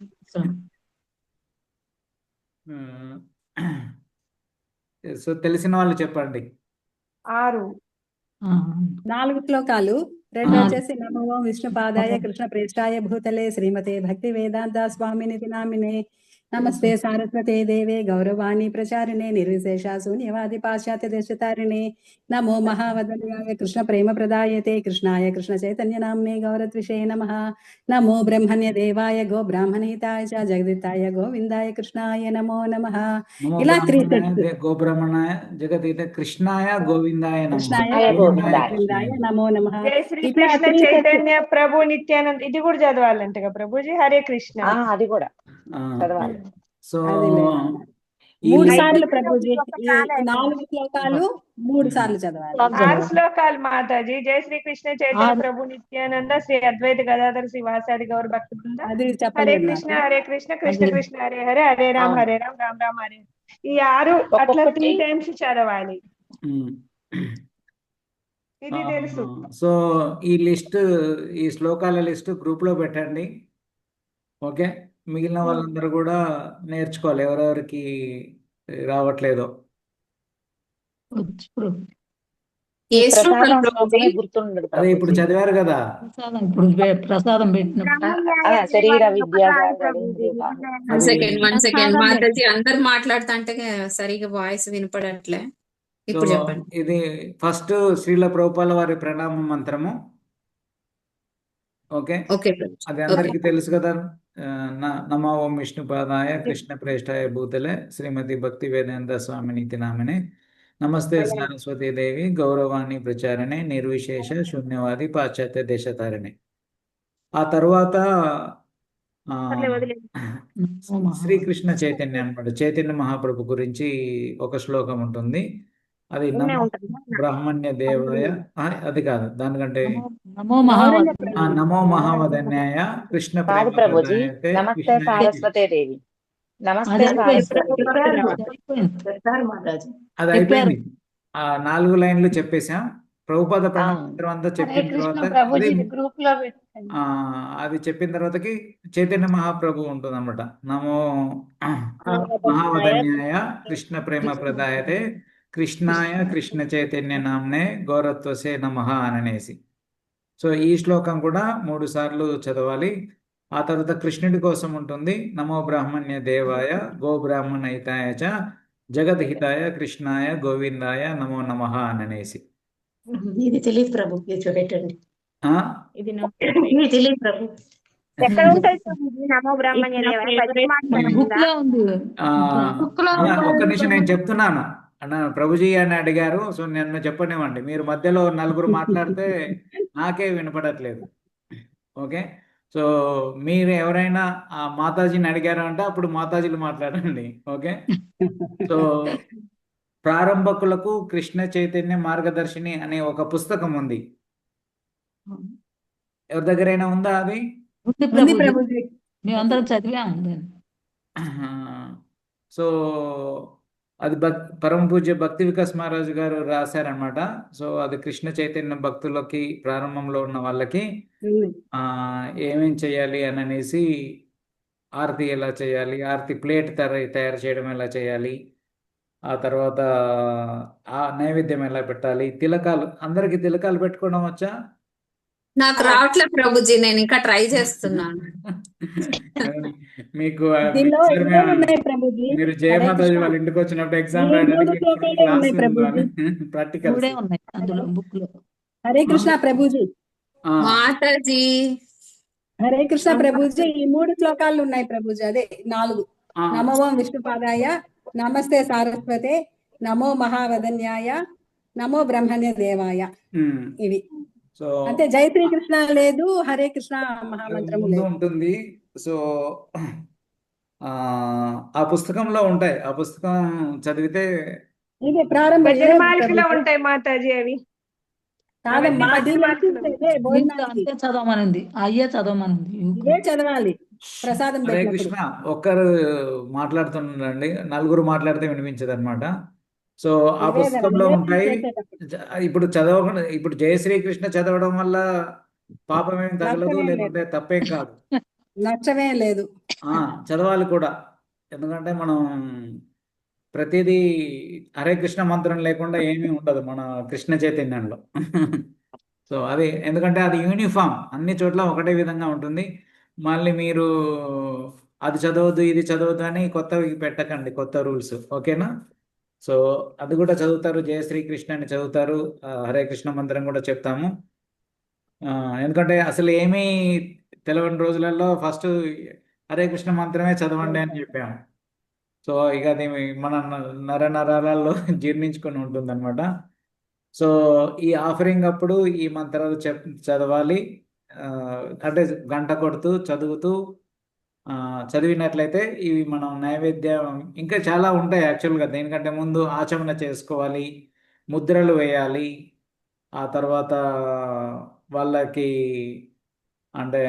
సో తెలిసిన వాళ్ళు చెప్పండి. 4 శ్లోకాలు. 2 వచ్చేసి నమో ఓం విష్ణుపాదాయ కృష్ణ ప్రేష్టాయ భూతలే శ్రీమతే భక్తి వేదాంత స్వామినితి నామినే నమస్తే సారస్వతే దేవే గౌరవాణి ప్రచారిణే నిర్విశేష శూన్యవాది పాశ్చాత్య దేశతారిణే నమో మహావదన్యాయ కృష్ణ ప్రేమ ప్రదాయతే కృష్ణాయ కృష్ణ చైతన్య నామ్నే గౌరద్విషే నమః నమో బ్రహ్మణ్య దేవాయ గో బ్రాహ్మణహితాయ చ జగదితాయ గోవిందాయ కృష్ణాయ నమో నమః. ఇలా 3 సెట్స్. గోబ్రహ్మణాయ జగదిత కృష్ణాయ గోవిందాయ గోవిందాయ నమో నమః. జై శ్రీ కృష్ణ చైతన్య ప్రభు నిత్యానంద్ ఇది కూడా చదవాలంట కదా ప్రభుజీ? హరే కృష్ణ అది కూడా చదవాలి. సో 3 సార్లు ప్రభుజీ. 4 శ్లోకాలు 3 సార్లు చదవాలి. 6 శ్లోకాలు మాతాజీ. జై శ్రీ కృష్ణ చైతన్య ప్రభు నిత్యానంద శ్రీ అద్వైత గదాధర శ్రీవాసాది గౌర భక్త బృంద హరే కృష్ణ హరే కృష్ణ కృష్ణ కృష్ణ హరే హరే హరే రామ్ రామ్ రామ్ హరే. ఈ 6 అట్లా 3 టైమ్స్ చదవాలి. ఇది తెలుసు. సో ఈ శ్లోకాల లిస్ట్ గ్రూప్ లో పెట్టండి. ఓకే, మిగిలిన వాళ్ళందరూ కూడా నేర్చుకోవాలి ఎవరెవరికి రావట్లేదో. అదే ఇప్పుడు చదివారు కదా. ప్రసాదం శరీర విద్య వన్ సెకండ్ మాతాజీ అందరు మాట్లాడుతుంటే సరిగా వాయిస్ వినపడట్లే. ఇప్పుడు చెప్పండి. ఇది ఫస్ట్ శ్రీల ప్రభుపాల వారి ప్రణామ మంత్రము. ఓకే, అది అందరికి తెలుసు కదా. నమో ఓం విష్ణుపాదాయ కృష్ణ ప్రేష్టాయ భూతలే శ్రీమతి భక్తి వేదాంత స్వామినితి నామినే నమస్తే సరస్వతీ దేవి గౌరవాన్ని ప్రచారణే నిర్విశేష శూన్యవాది పాశ్చాత్య దేశతారిణి. ఆ తర్వాత శ్రీకృష్ణ చైతన్య అన్నమాట, చైతన్య మహాప్రభు గురించి ఒక శ్లోకం ఉంటుంది. అది ఉన్నే నమో ఉంటుంది బ్రాహ్మణ్య దేవాయ అది కాదు, దానికంటే నమో గౌరమ్య మహావదన్యాయ. నమో మహావదన్యాయ కృష్ణ కాదు ప్రేమ ప్రభుజీ, ప్రదాయతే నమస్తే కృష్ణాయ సారస్వతే దేవి. నమస్తే అది అయిపోయింది. సారస్వతి. అది అయిపోయింది. చెప్పారు మహారాజు. అది చెప్పారు. అయిపోయింది. ఆ 4 లైన్లు చెప్పేశాం. ప్రభుపాద ఆ, ప్రణామం అంతా హరే చెప్పిన కృష్ణ తర్వాత ప్రభుజీ అది గ్రూప్ లో పెట్టండి. అది చెప్పిన తర్వాతకి చైతన్య మహాప్రభు ఉంటుంది అనమాట. నమో మహావదన్యాయ కృష్ణ ప్రేమ ప్రదాయతే కృష్ణాయ కృష్ణ చైతన్య నామ్నే గౌరత్వసే నమః అనేసి. సో ఈ శ్లోకం కూడా 3 సార్లు చదవాలి. ఆ తర్వాత కృష్ణుడి కోసం ఉంటుంది, నమో బ్రాహ్మణ్య దేవాయ గో బ్రాహ్మణ హితాయ చ జగద్హితాయ కృష్ణాయ గోవిందాయ నమో నమః అనేసి. ఇది తెలియదు ప్రభు, ఇది చూపెట్టండి. ఆ ఇది నా ఇది తెలియదు ప్రభు. ఎక్కడ ఉంటుంది ప్రభుజీ నమో బ్రహ్మణ్య దేవాయ? మన బుక్ లో ఉంది. ఆ, బుక్ లో ఒక్క నిమిషం నేను చెప్తున్నాను అన్న. ప్రభుజీ అని అడిగారు, సో నన్ను చెప్పనివ్వండి. మీరు మధ్యలో 4 మాట్లాడితే నాకే వినపడట్లేదు. ఓకే, సో మీరు ఎవరైనా ఆ మాతాజీని అడిగారు అంటే అప్పుడు మాతాజీలు మాట్లాడండి. ఓకే, సో ప్రారంభకులకు కృష్ణ చైతన్య మార్గదర్శిని అనే ఒక పుస్తకం ఉంది. ఎవరి దగ్గరైనా ఉందా అది? ఉంది ఉంది ప్రభుజీ. ప్రభుజీ. మేమందరం చదివాము దాన్ని. సో అది పరమ పూజ్య భక్తి వికాస్ మహారాజు గారు రాశారనమాట. సో అది కృష్ణ చైతన్య భక్తులకి, ప్రారంభంలో ఉన్న వాళ్ళకి ఉంది. ఏమేం చేయాలి అని అనేసి, ఆరతి ఎలా చేయాలి, ఆరతి ప్లేట్ తయారు చేయడం ఎలా చేయాలి, ఆ తర్వాత ఆ నైవేద్యం ఎలా పెట్టాలి, తిలకాలు, అందరికి తిలకాలు పెట్టుకోవడం వచ్చా? నాకు రావట్లే ప్రభుజీ, నేను ఇంకా ట్రై చేస్తున్నాను. మీకు దీనిలో mixer ఇవే మ్యాన్, ఉన్నాయి ప్రభుజీ. మీరు హరే జయమాతాజీ కృష్ణ. వాళ్ళ ఇంటికి వచ్చినప్పుడు ఎగ్జామ్ ఈ రాయడానికి 3 శ్లోకాలే ఉన్నాయి ప్రభుజీ. ప్రాక్టికల్స్. 3 ఉన్నాయి అందులో బుక్ లో. హరే కృష్ణ ప్రభుజీ. మాతాజీ హరే కృష్ణ ప్రభుజీ. ఈ 3 శ్లోకాలు ఉన్నాయి ప్రభుజీ. అదే 4. నమో ఓం విష్ణుపాదాయ, నమస్తే సారస్వతే, నమో మహావదన్యాయ, నమో బ్రహ్మణ్య దేవాయ. ఇవి సో అంటే జై శ్రీకృష్ణ లేదు, హరే కృష్ణ మహామంత్రము ముందు లేదు. ఉంటుంది. సో ఆ పుస్తకంలో ఉంటాయి. ఆ పుస్తకం చదివితే ఇదే ప్రారంభ భజనమాలికలో ఉంటాయి మాతాజీ అవి. కాదమ్మా, అవన్నీ దీనిలో భజనమాలికలో. ఇదే దీంట్లో భోజనానికి అంతే చదవమనింది. అయ్యే చదవమనింది. ఇదే చదవాలి ప్రసాదం హరే పెట్టినప్పుడు. కృష్ణ. ఒక్కరు మాట్లాడుతున్నారండి, 4 మాట్లాడితే వినిపించదు అనమాట. సో ఆ నివేదన పుస్తకంలో ఉంటాయి. చేసేటప్పుడు ఇప్పుడు చదవకుండా, ఇప్పుడు జయ శ్రీకృష్ణ చదవడం వల్ల పాపం ఏం తగలదు, నష్టమేం లేకుంటే తప్పేం కాదు. నష్టమే లేదు. చదవాలి కూడా. ఎందుకంటే మనం ప్రతిదీ హరే కృష్ణ మంత్రం లేకుండా ఏమీ ఉండదు మన కృష్ణ చైతన్యంలో. సో అది ఎందుకంటే అది యూనిఫామ్, అన్ని చోట్ల ఒకటే విధంగా ఉంటుంది. మళ్ళీ మీరు అది చదవద్దు ఇది చదవద్దు అని కొత్తవి పెట్టకండి, కొత్త రూల్స్. ఓకేనా? సో అది కూడా చదువుతారు, జయ శ్రీకృష్ణ అని చదువుతారు, హరే కృష్ణ మంత్రం కూడా చెప్తాము. ఎందుకంటే అసలు ఏమీ తెలవని రోజులలో ఫస్ట్ హరే కృష్ణ మంత్రమే చదవండి అని చెప్పాము. సో ఇక అది మన నరాలలో జీర్ణించుకొని ఉంటుంది అనమాట. సో ఈ ఆఫరింగ్ అప్పుడు ఈ మంత్రాలు చదవాలి. అంటే గంట కొడుతూ చదువుతూ చదివినట్లయితే ఇవి మనం నైవేద్యం, ఇంకా చాలా ఉంటాయి యాక్చువల్గా. దేనికంటే ముందు ఆచమన చేసుకోవాలి, ముద్రలు వేయాలి, ఆ తర్వాత వాళ్ళకి అంటే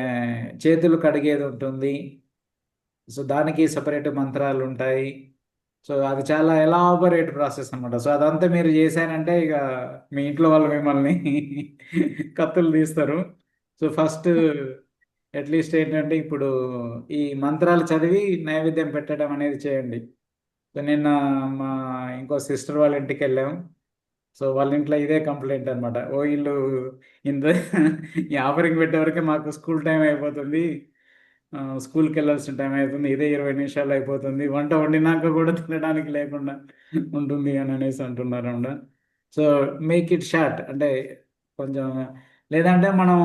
చేతులు కడిగేది ఉంటుంది. సో దానికి సపరేట్ మంత్రాలు ఉంటాయి. సో అది చాలా ఎలాబొరేట్ ప్రాసెస్ అనమాట. సో అదంతా మీరు చేశారంటే ఇక మీ ఇంట్లో వాళ్ళు మిమ్మల్ని కత్తులు తీస్తారు. సో ఫస్ట్ అట్లీస్ట్ ఏంటంటే ఇప్పుడు ఈ మంత్రాలు చదివి నైవేద్యం పెట్టడం అనేది చేయండి. సో నిన్న మా ఇంకో సిస్టర్ వాళ్ళ ఇంటికి వెళ్ళాము. సో వాళ్ళ ఇంట్లో ఇదే కంప్లైంట్ అనమాట. ఓ వీళ్ళు ఇంత ఈ ఆఫరింగ్ పెట్టే వరకే మాకు స్కూల్ టైం అయిపోతుంది, స్కూల్కి వెళ్ళాల్సిన టైం అవుతుంది, ఇదే 20 నిమిషాలు అయిపోతుంది, వంట వండినాక కూడా తినడానికి లేకుండా ఉంటుంది అని అనేసి అంటున్నారు అన్నమాట. సో మేక్ ఇట్ షార్ట్, అంటే కొంచెం, లేదంటే మనం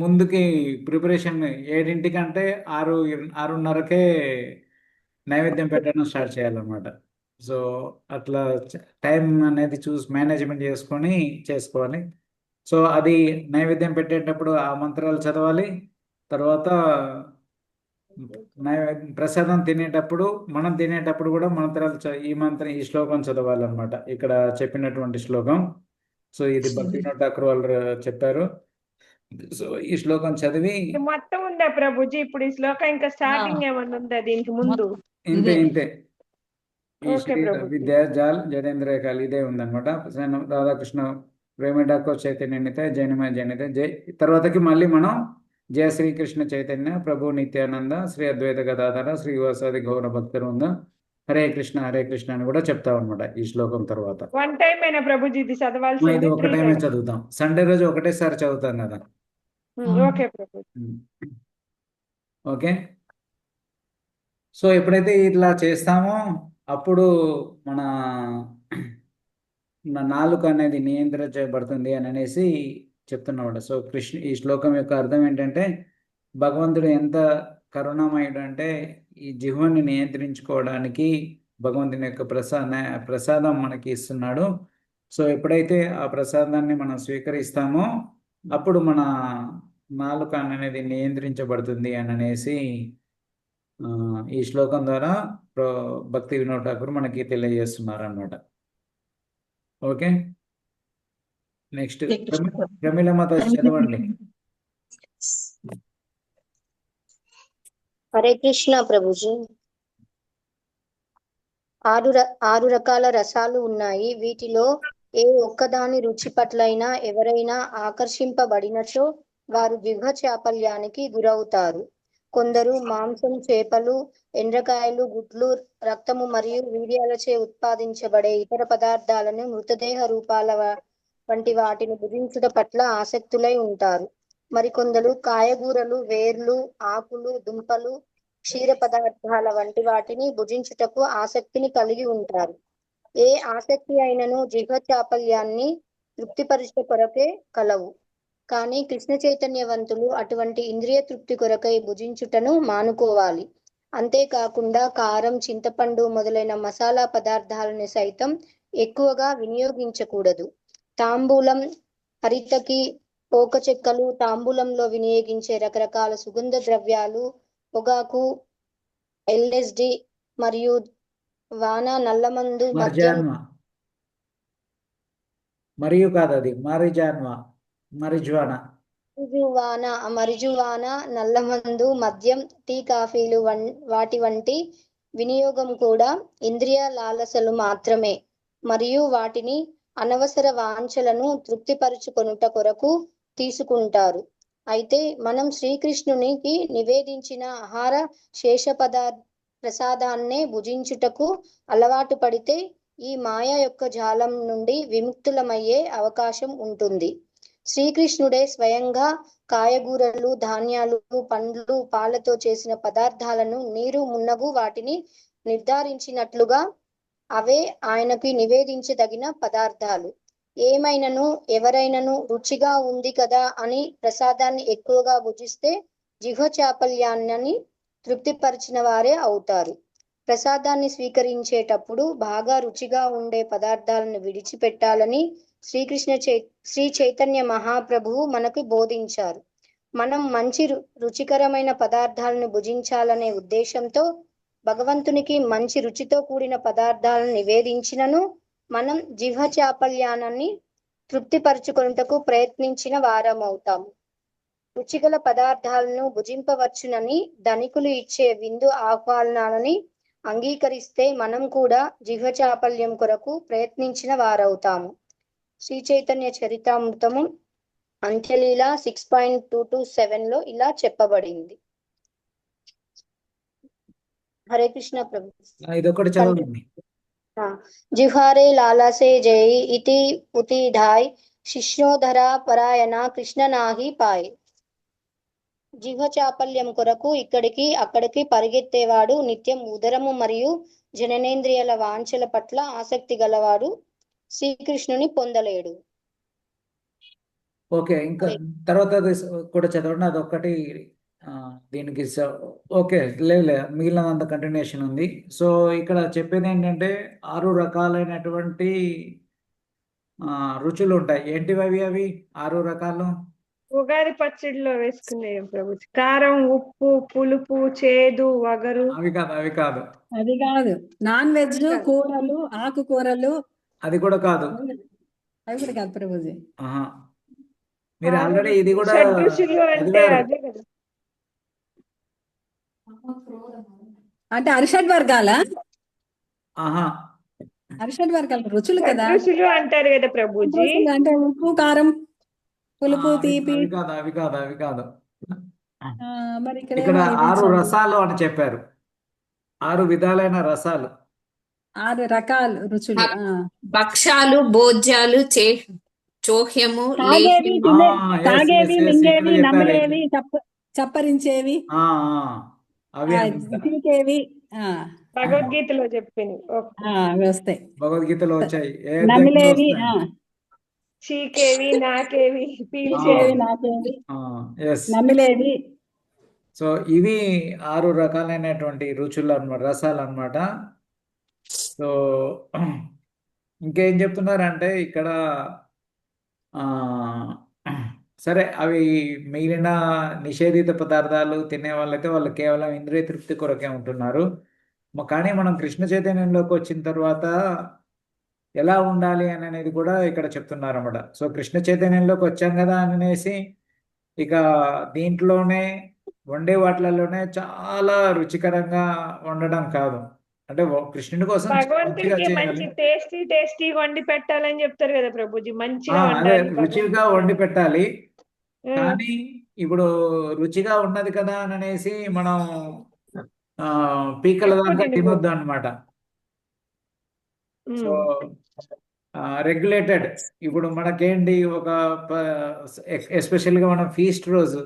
ముందుకి ప్రిపరేషన్ 7:00 6:30కే నైవేద్యం పెట్టడం స్టార్ట్ చేయాలన్నమాట. సో అట్లా టైం అనేది మేనేజ్మెంట్ చేసుకొని చేసుకోవాలి. సో అది నైవేద్యం పెట్టేటప్పుడు ఆ మంత్రాలు చదవాలి. తర్వాత ప్రసాదం తినేటప్పుడు మనం తినేటప్పుడు కూడా మంత్రాలు ఈ శ్లోకం చదవాలన్నమాట, ఇక్కడ చెప్పినటువంటి శ్లోకం. సో ఇది భక్తివినోద్ ఠాకూర్ వాళ్ళు చెప్పారు. సో ఈ శ్లోకం చదివి ఇది మొత్తం ఉందా ప్రభుజీ? ఇప్పుడు ఈ శ్లోకం ఇంకా స్టార్టింగ్ ఏమన్నా ఉందా దీనికి ముందు? ఇంతే ఇంతే ఈ ఓకే శ్రీ ప్రభుజీ. విద్యాజాల్ జడేంద్రకాల్ ఇదే ఉందన్నమాట. రాధాకృష్ణ ప్రేమ ఠాకూర్ చైతన్య నిత్య జైనమయ జైనిత జై తర్వాతకి మళ్ళీ మనం జయ శ్రీకృష్ణ చైతన్య ప్రభు నిత్యానంద శ్రీ అద్వైత గదాధర శ్రీవాసాది గౌర భక్తవృంద హరే కృష్ణ అని కూడా చెప్తాం అనమాట ఈ శ్లోకం తర్వాత. వన్ టైం అయినా ప్రభుజీ ఇది చదవాల్సింది? ఇది ఒక టైమే చదువుతాం, సండే రోజు ఒకటేసారి చదువుతాం కదా. ఓకే ప్రభుజీ. ఓకే, సో ఎప్పుడైతే ఇట్లా చేస్తామో అప్పుడు మన నాలుక అనేది నియంత్రించబడుతుంది అని అనేసి చెప్తున్నాడు. సో ఈ శ్లోకం యొక్క అర్థం ఏంటంటే భగవంతుడు ఎంత కరుణామయుడు అంటే ఈ జిహ్వని నియంత్రించుకోవడానికి భగవంతుని యొక్క ప్రసాదం మనకి ఇస్తున్నాడు. సో ఎప్పుడైతే ఆ ప్రసాదాన్ని మనం స్వీకరిస్తామో అప్పుడు మన నాలుక అనేది నియంత్రించబడుతుంది అని అనేసి ఈ శ్లోకం ద్వారా భక్తి వినోద్ ఠాకూర్ మనకి తెలియజేస్తున్నారు అన్నమాట. ఓకే, నెక్స్ట్ ప్రమిళ మాత చదవండి. హరే కృష్ణ ప్రభుజీ. 6 రకాల రసాలు ఉన్నాయి. వీటిలో ఏ ఒక్కదాని రుచి పట్లైనా ఎవరైనా ఆకర్షింపబడినచో వారు జిహ్వ చాపల్యానికి గురవుతారు. కొందరు మాంసం, చేపలు, ఎండ్రకాయలు, గుడ్లు, రక్తము మరియు వీర్యాలచే ఉత్పాదించబడే ఇతర పదార్థాలను, మృతదేహ రూపాల వంటి వాటిని భుజించుట పట్ల ఆసక్తులై ఉంటారు. మరికొందరు కాయగూరలు, వేర్లు, ఆకులు, దుంపలు, క్షీర పదార్థాల వంటి వాటిని భుజించుటకు ఆసక్తిని కలిగి ఉంటారు. ఏ ఆసక్తి అయినను జిహ్వ చాపల్యాన్ని తృప్తిపరచుట కొరకే కలవు. కానీ కృష్ణ చైతన్యవంతులు అటువంటి ఇంద్రియ తృప్తి కొరకై భుజించుటను మానుకోవాలి. అంతేకాకుండా కారం, చింతపండు మొదలైన మసాలా పదార్థాలను సైతం ఎక్కువగా వినియోగించకూడదు. తాంబూలం, హరితకి, పోక చెక్కలు, తాంబూలంలో వినియోగించే రకరకాల సుగంధ ద్రవ్యాలు, పొగాకు, ఎల్ఎస్డి మరియు వాన, నల్లమందు, మద్యం, మరియు కాదు అది మరిజువానా, నల్లమందు, మద్యం, టీ, కాఫీలు వాటి వంటి వినియోగం కూడా ఇంద్రియ లాలసలు మాత్రమే మరియు వాటిని అనవసర వాంఛలను తృప్తిపరుచుకొనుట కొరకు తీసుకుంటారు. అయితే మనం శ్రీకృష్ణునికి నివేదించిన ఆహార శేష ప్రసాదాన్నే భుజించుటకు అలవాటు పడితే ఈ మాయ యొక్క జాలం నుండి విముక్తులమయ్యే అవకాశం ఉంటుంది. శ్రీకృష్ణుడే స్వయంగా కాయగూరలు, ధాన్యాలు, పండ్లు, పాలతో చేసిన పదార్థాలను, నీరు మున్నగు వాటిని నిర్ధారించినట్లుగా అవే ఆయనకి నివేదించదగిన పదార్థాలు. ఏమైనను ఎవరైనను రుచిగా ఉంది కదా అని ప్రసాదాన్ని ఎక్కువగా భుజిస్తే జిహ్వ చాపల్యాన్ని తృప్తిపరిచిన వారే అవుతారు. ప్రసాదాన్ని స్వీకరించేటప్పుడు బాగా రుచిగా ఉండే పదార్థాలను విడిచిపెట్టాలని శ్రీ చైతన్య మహాప్రభువు మనకు బోధించారు. మనం మంచి రుచికరమైన పదార్థాలను భుజించాలనే ఉద్దేశంతో భగవంతునికి మంచి రుచితో కూడిన పదార్థాలను నివేదించినను మనం జిహ్వ చాపల్యాన్ని తృప్తిపరచుకొనుటకు ప్రయత్నించిన వారమవుతాము. రుచిగల పదార్థాలను భుజింపవచ్చునని ధనికులు ఇచ్చే విందు ఆహ్వానాలని అంగీకరిస్తే మనం కూడా జిహ్వ చాపల్యం కొరకు ప్రయత్నించిన వారవుతాము. శ్రీ చైతన్య చరితామృతము అంత్యలీల 6.227 ఇలా చెప్పబడింది. హరే కృష్ణ ప్రభు. ఇదొకటి చదవండి. జిహ్వారే లాలసే జై ఇతి ఉతిధాయ్ శిష్ణోధర పరాయణ కృష్ణ నాహి పాయ్. జిహ్వ చాపల్యం కొరకు ఇక్కడికి అక్కడికి పరిగెత్తేవాడు నిత్యం ఉదరము మరియు జననేంద్రియాల వాంఛల పట్ల ఆసక్తి గలవాడు శ్రీకృష్ణుని పొందలేడు. ఓకే, ఇంకా తర్వాత కూడా చదవండి. అదొక్కటి దీనికి ఓకే, లేదు మిగిలినంత కంటిన్యూషన్ ఉంది. సో ఇక్కడ చెప్పేది ఏంటంటే 6 రకాలైనటువంటి రుచులు ఉంటాయి. ఏంటివి అవి 6 రకాలు? ఉగాది పచ్చడిలో వేసుకునేవి ప్రభుజీ. కారం, ఉప్పు, పులుపు, చేదు, వగరు. అవి కాదు, అవి కాదు, అది కాదు. నాన్ వెజ్, అది కాదు. కూరలు, ఆకుకూరలు, అది కూడా కాదు. అవి కూడా కాదు ప్రభుజీ. ఆహా, మీరు ఆరు ఆల్రెడీ ఇది కూడా షడ్రుచులు అంటే చదివారు. అదే కదా. అంటే అరిషడ్ వర్గాల ఆహా, అరిషడ్ వర్గాల రుచులు కదా. షడ్రుచులు అంటారు కదా ప్రభుజీ. రుచులు అంటే ఉప్పు, కారం, పులుపు, అవి తీపి. అవి కాదు, అవి కాదు, అవి కాదు. మరి ఇక్కడ ఇక్కడేమో ఇది 6 చదువు. రసాలు అని చెప్పారు. 6 విధాలైన రసాలు. 6 రకాల రుచులు. భక్షాలు, భోజ్యాలు, చోహ్యము, తాగేవి, లేహ్యము. తినే, yes, తాగేవి, yes, yes, ఇక్కడ మింగేవి, చెప్పారు. నమిలేవి, చప్పరించేవి, అవి అనుకుంటా. పీకేవి, భగవద్గీతలో చెప్పింది. అవి వస్తాయి. భగవద్గీతలో వచ్చాయి. ఏ అధ్యాయంలో నమిలేవి, వస్తాయి? చీకేవి, నాకేవి, పీల్చేవి. చీకేవి, నాకేవి, ఎస్. నమిలేవి. సో ఇవి 6 రకాలైనటువంటి రుచులు అన్నమాట, రసాలు అన్నమాట. సో ఇంకేం చెప్తున్నారంటే ఇక్కడ ఆ, సరే, అవి మిగిలిన నిషేధిత పదార్థాలు తినే వాళ్ళైతే వాళ్ళు కేవలం ఇంద్రియ తృప్తి కొరకే ఉంటున్నారు. కానీ మనం కృష్ణ చైతన్యంలోకి వచ్చిన తర్వాత ఎలా ఉండాలి అని అనేది కూడా ఇక్కడ చెప్తున్నారు అన్నమాట. సో కృష్ణ చైతన్యంలోకి వచ్చాం కదా అనేసి ఇక దీంట్లోనే వండే వాటిలలోనే చాలా రుచికరంగా వండడం కాదు. అంటే కృష్ణుడి కోసం మంచిగా భగవంతుడికి మంచి చేయాలి. టేస్టీ వండి పెట్టాలని చెప్తారు కదా ప్రభుజీ. మంచిగా అదే వండాలి రుచిగా వండి పెట్టాలి. కానీ ఇప్పుడు రుచిగా ఉన్నది కదా అని అనేసి మనం పీకల దాకా తినొద్దు అనమాట. So regulated. ఇప్పుడు మనకేంటి ఒక ఎస్పెషల్గా మనం ఫీస్ట్ రోజు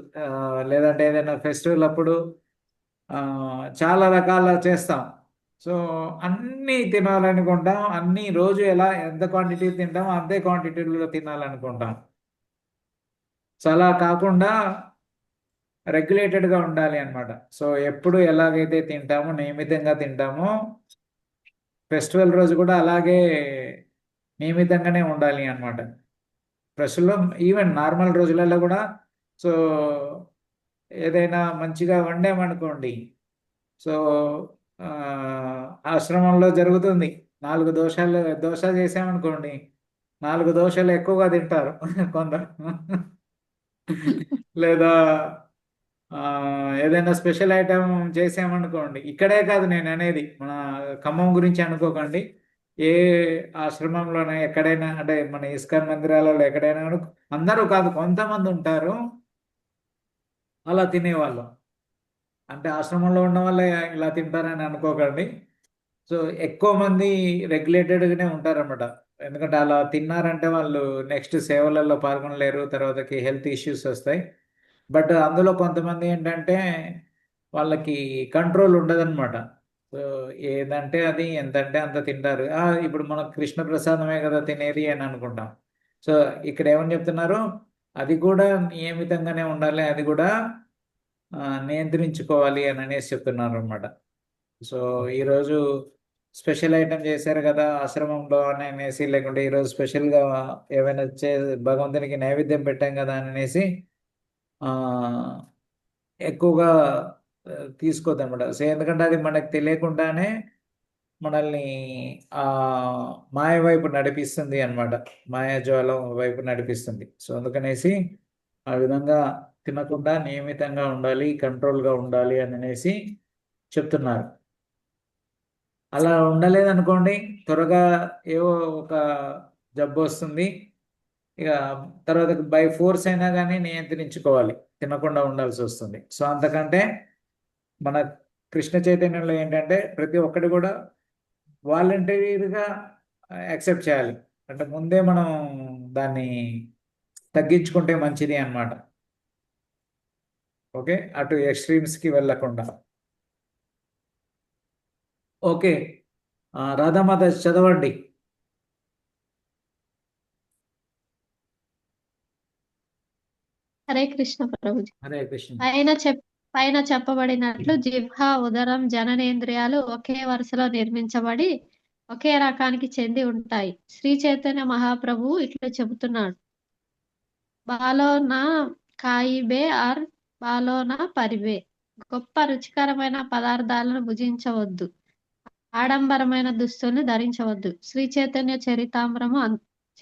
లేదంటే ఏదైనా ఫెస్టివల్ అప్పుడు చాలా రకాల చేస్తాం. సో అన్నీ తినాలనుకుంటాం, అన్ని రోజు ఎంత క్వాంటిటీ తింటామో అంతే క్వాంటిటీలో తినాలనుకుంటాం. సో అలా కాకుండా రెగ్యులేటెడ్గా ఉండాలి అన్నమాట. సో ఎప్పుడు ఎలాగైతే తింటామో, నియమితంగా తింటామో, ఫెస్టివల్ రోజు కూడా అలాగే నియమితంగానే ఉండాలి అన్నమాట. ప్రస్తుతం ఈవెన్ నార్మల్ రోజులలో కూడా సో ఏదైనా మంచిగా వండామనుకోండి, సో ఆశ్రమంలో జరుగుతుంది 4 దోశ చేసామనుకోండి, 4 దోశలు ఎక్కువగా తింటారు కొందరు. లేదా ఏదైనా స్పెషల్ ఐటమ్ చేసామనుకోండి, ఇక్కడే కాదు నేను అనేది, మన ఖమ్మం గురించి అనుకోకండి, ఏ ఆశ్రమంలోనే ఎక్కడైనా, అంటే మన ఇస్కాన్ మందిరాలలో ఎక్కడైనా అందరూ కాదు, కొంతమంది ఉంటారు అలా తినేవాళ్ళు. అంటే ఆశ్రమంలో ఉన్న వాళ్ళే ఇలా తింటారని అనుకోకండి. సో ఎక్కువ మంది రెగ్యులేటెడ్గానే ఉంటారన్నమాట. ఎందుకంటే అలా తిన్నారంటే వాళ్ళు నెక్స్ట్ సేవలలో పాల్గొనలేరు, తర్వాతకి హెల్త్ ఇష్యూస్ వస్తాయి. బట్ అందులో కొంతమంది ఏంటంటే వాళ్ళకి కంట్రోల్ ఉండదన్నమాట. సో ఏదంటే అది, ఎంతంటే అంత తింటారు. ఇప్పుడు మన కృష్ణ ప్రసాదమే కదా తినేది అని అనుకుంటాం. సో ఇక్కడ ఏమని చెప్తున్నారు, అది కూడా నియమితంగానే ఉండాలి, అది కూడా నియంత్రించుకోవాలి అని అనేసి చెప్తున్నారు అనమాట. సో ఈరోజు స్పెషల్ ఐటమ్ చేశారు కదా ఆశ్రమంలో అని అనేసి, లేకుంటే ఈరోజు స్పెషల్గా ఏమైనా భగవంతునికి నైవేద్యం పెట్టాం కదా అని అనేసి ఎక్కువగా తీసుకోవద్దన్నమాట. సో ఎందుకంటే అది మనకు తెలియకుండానే మనల్ని మాయ వైపు నడిపిస్తుంది అన్నమాట, మాయాజ్వాలం వైపు నడిపిస్తుంది. సో అందుకనేసి ఆ విధంగా తినకుండా నియమితంగా ఉండాలి, కంట్రోల్గా ఉండాలి అని అనేసి చెప్తున్నారు. అలా ఉండలేదనుకోండి, త్వరగా ఏవో ఒక జబ్బు వస్తుంది. ఇక తర్వాత బై ఫోర్స్ అయినా కానీ నియంత్రించుకోవాలి, తినకుండా ఉండాల్సి వస్తుంది. సో అంతకంటే మన కృష్ణ చైతన్యంలో ఏంటంటే ప్రతి ఒక్కటి కూడా వాలంటరీగా యాక్సెప్ట్ చేయాలి. అంటే ముందే మనం దాన్ని తగ్గించుకుంటే మంచిది అన్నమాట. ఓకే, అటు ఎక్స్ట్రీమ్స్కి వెళ్ళకుండా. ఓకే, రాధామాత చదవండి. హరే కృష్ణ ప్రభుజీ. హరే కృష్ణ. పైన చెప్పబడినట్లు జిహ్వ, ఉదరం, జననేంద్రియాలు ఒకే వరుసలో నిర్మించబడి ఒకే రకానికి చెంది ఉంటాయి. శ్రీ చైతన్య మహాప్రభువు ఇట్లా చెబుతున్నాడు, బాలోన కాయిబే ఆర్ బాలోనా పరిబే. గొప్ప రుచికరమైన పదార్థాలను భుజించవద్దు. ఆడంబరమైన దుస్తుల్ని ధరించవద్దు. శ్రీ చైతన్య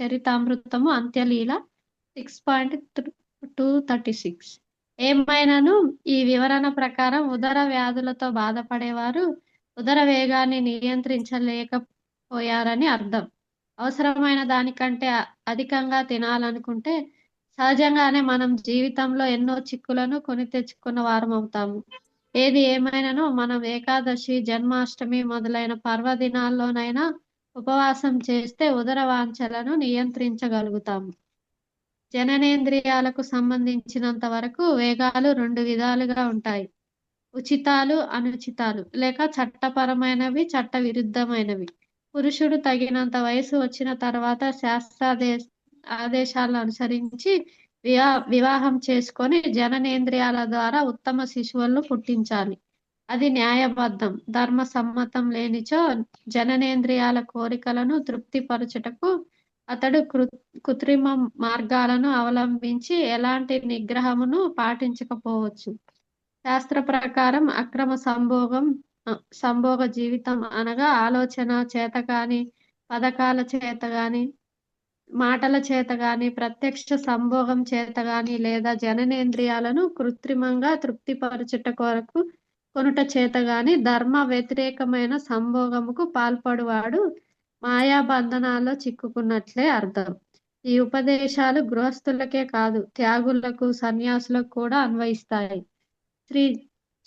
చరితామృతము అంత్యలీల 6.236. ఏమైనాను ఈ వివరణ ప్రకారం ఉదర వ్యాధులతో బాధపడేవారు ఉదర వేగాన్ని నియంత్రించలేకపోయారని అర్థం. అవసరమైన దానికంటే అధికంగా తినాలనుకుంటే సహజంగానే మనం జీవితంలో ఎన్నో చిక్కులను కొని తెచ్చుకున్న వారం అవుతాము. ఏది ఏమైనాను మనం ఏకాదశి, జన్మాష్టమి మొదలైన పర్వదినాల్లోనైనా ఉపవాసం చేస్తే ఉదర వాంఛలను నియంత్రించగలుగుతాము. జననేంద్రియాలకు సంబంధించినంత వరకు వేగాలు 2 విధాలుగా ఉంటాయి. ఉచితాలు, అనుచితాలు, లేక చట్టపరమైనవి, చట్ట విరుద్ధమైనవి. పురుషుడు తగినంత వయసు వచ్చిన తర్వాత ఆదేశాలను అనుసరించి వివాహం చేసుకొని జననేంద్రియాల ద్వారా ఉత్తమ శిశువులను పుట్టించాలి. అది న్యాయబద్ధం, ధర్మసమ్మతం. లేనిచో జననేంద్రియాల కోరికలను తృప్తిపరచుటకు అతడు కృత్రిమ మార్గాలను అవలంబించి ఎలాంటి నిగ్రహమును పాటించకపోవచ్చు. శాస్త్ర ప్రకారం అక్రమ సంభోగ జీవితం అనగా ఆలోచన చేతగాని, పథకాల చేతగాని, మాటల చేతగాని, ప్రత్యక్ష సంభోగం చేతగాని లేదా జననేంద్రియాలను కృత్రిమంగా తృప్తిపరచుట కొరకు కొనుట చేతగాని ధర్మ వ్యతిరేకమైన సంభోగముకు పాల్పడువాడు మాయా బంధనాల్లో చిక్కుకున్నట్లే అర్థం. ఈ ఉపదేశాలు గృహస్థులకే కాదు, త్యాగులకు, సన్యాసులకు కూడా అన్వయిస్తాయి.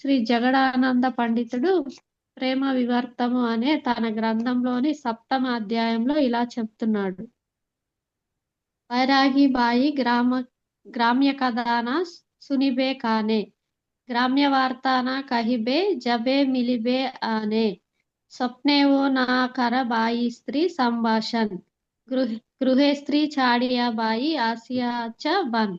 శ్రీ జగడానంద పండితుడు ప్రేమ వివర్తము అనే తన గ్రంథంలోని 7వ అధ్యాయంలో ఇలా చెప్తున్నాడు. వైరాగి బాయి గ్రామ్య కథానా సునిబే కానే, గ్రామ్య వార్తానా కహిబే జబే మిలిబే ఆనే, స్వప్నేవో నా కర బాయి స్త్రీ సంభాషణ్, గృహే స్త్రీ చాడియా బాయి ఆసియాచ బన్,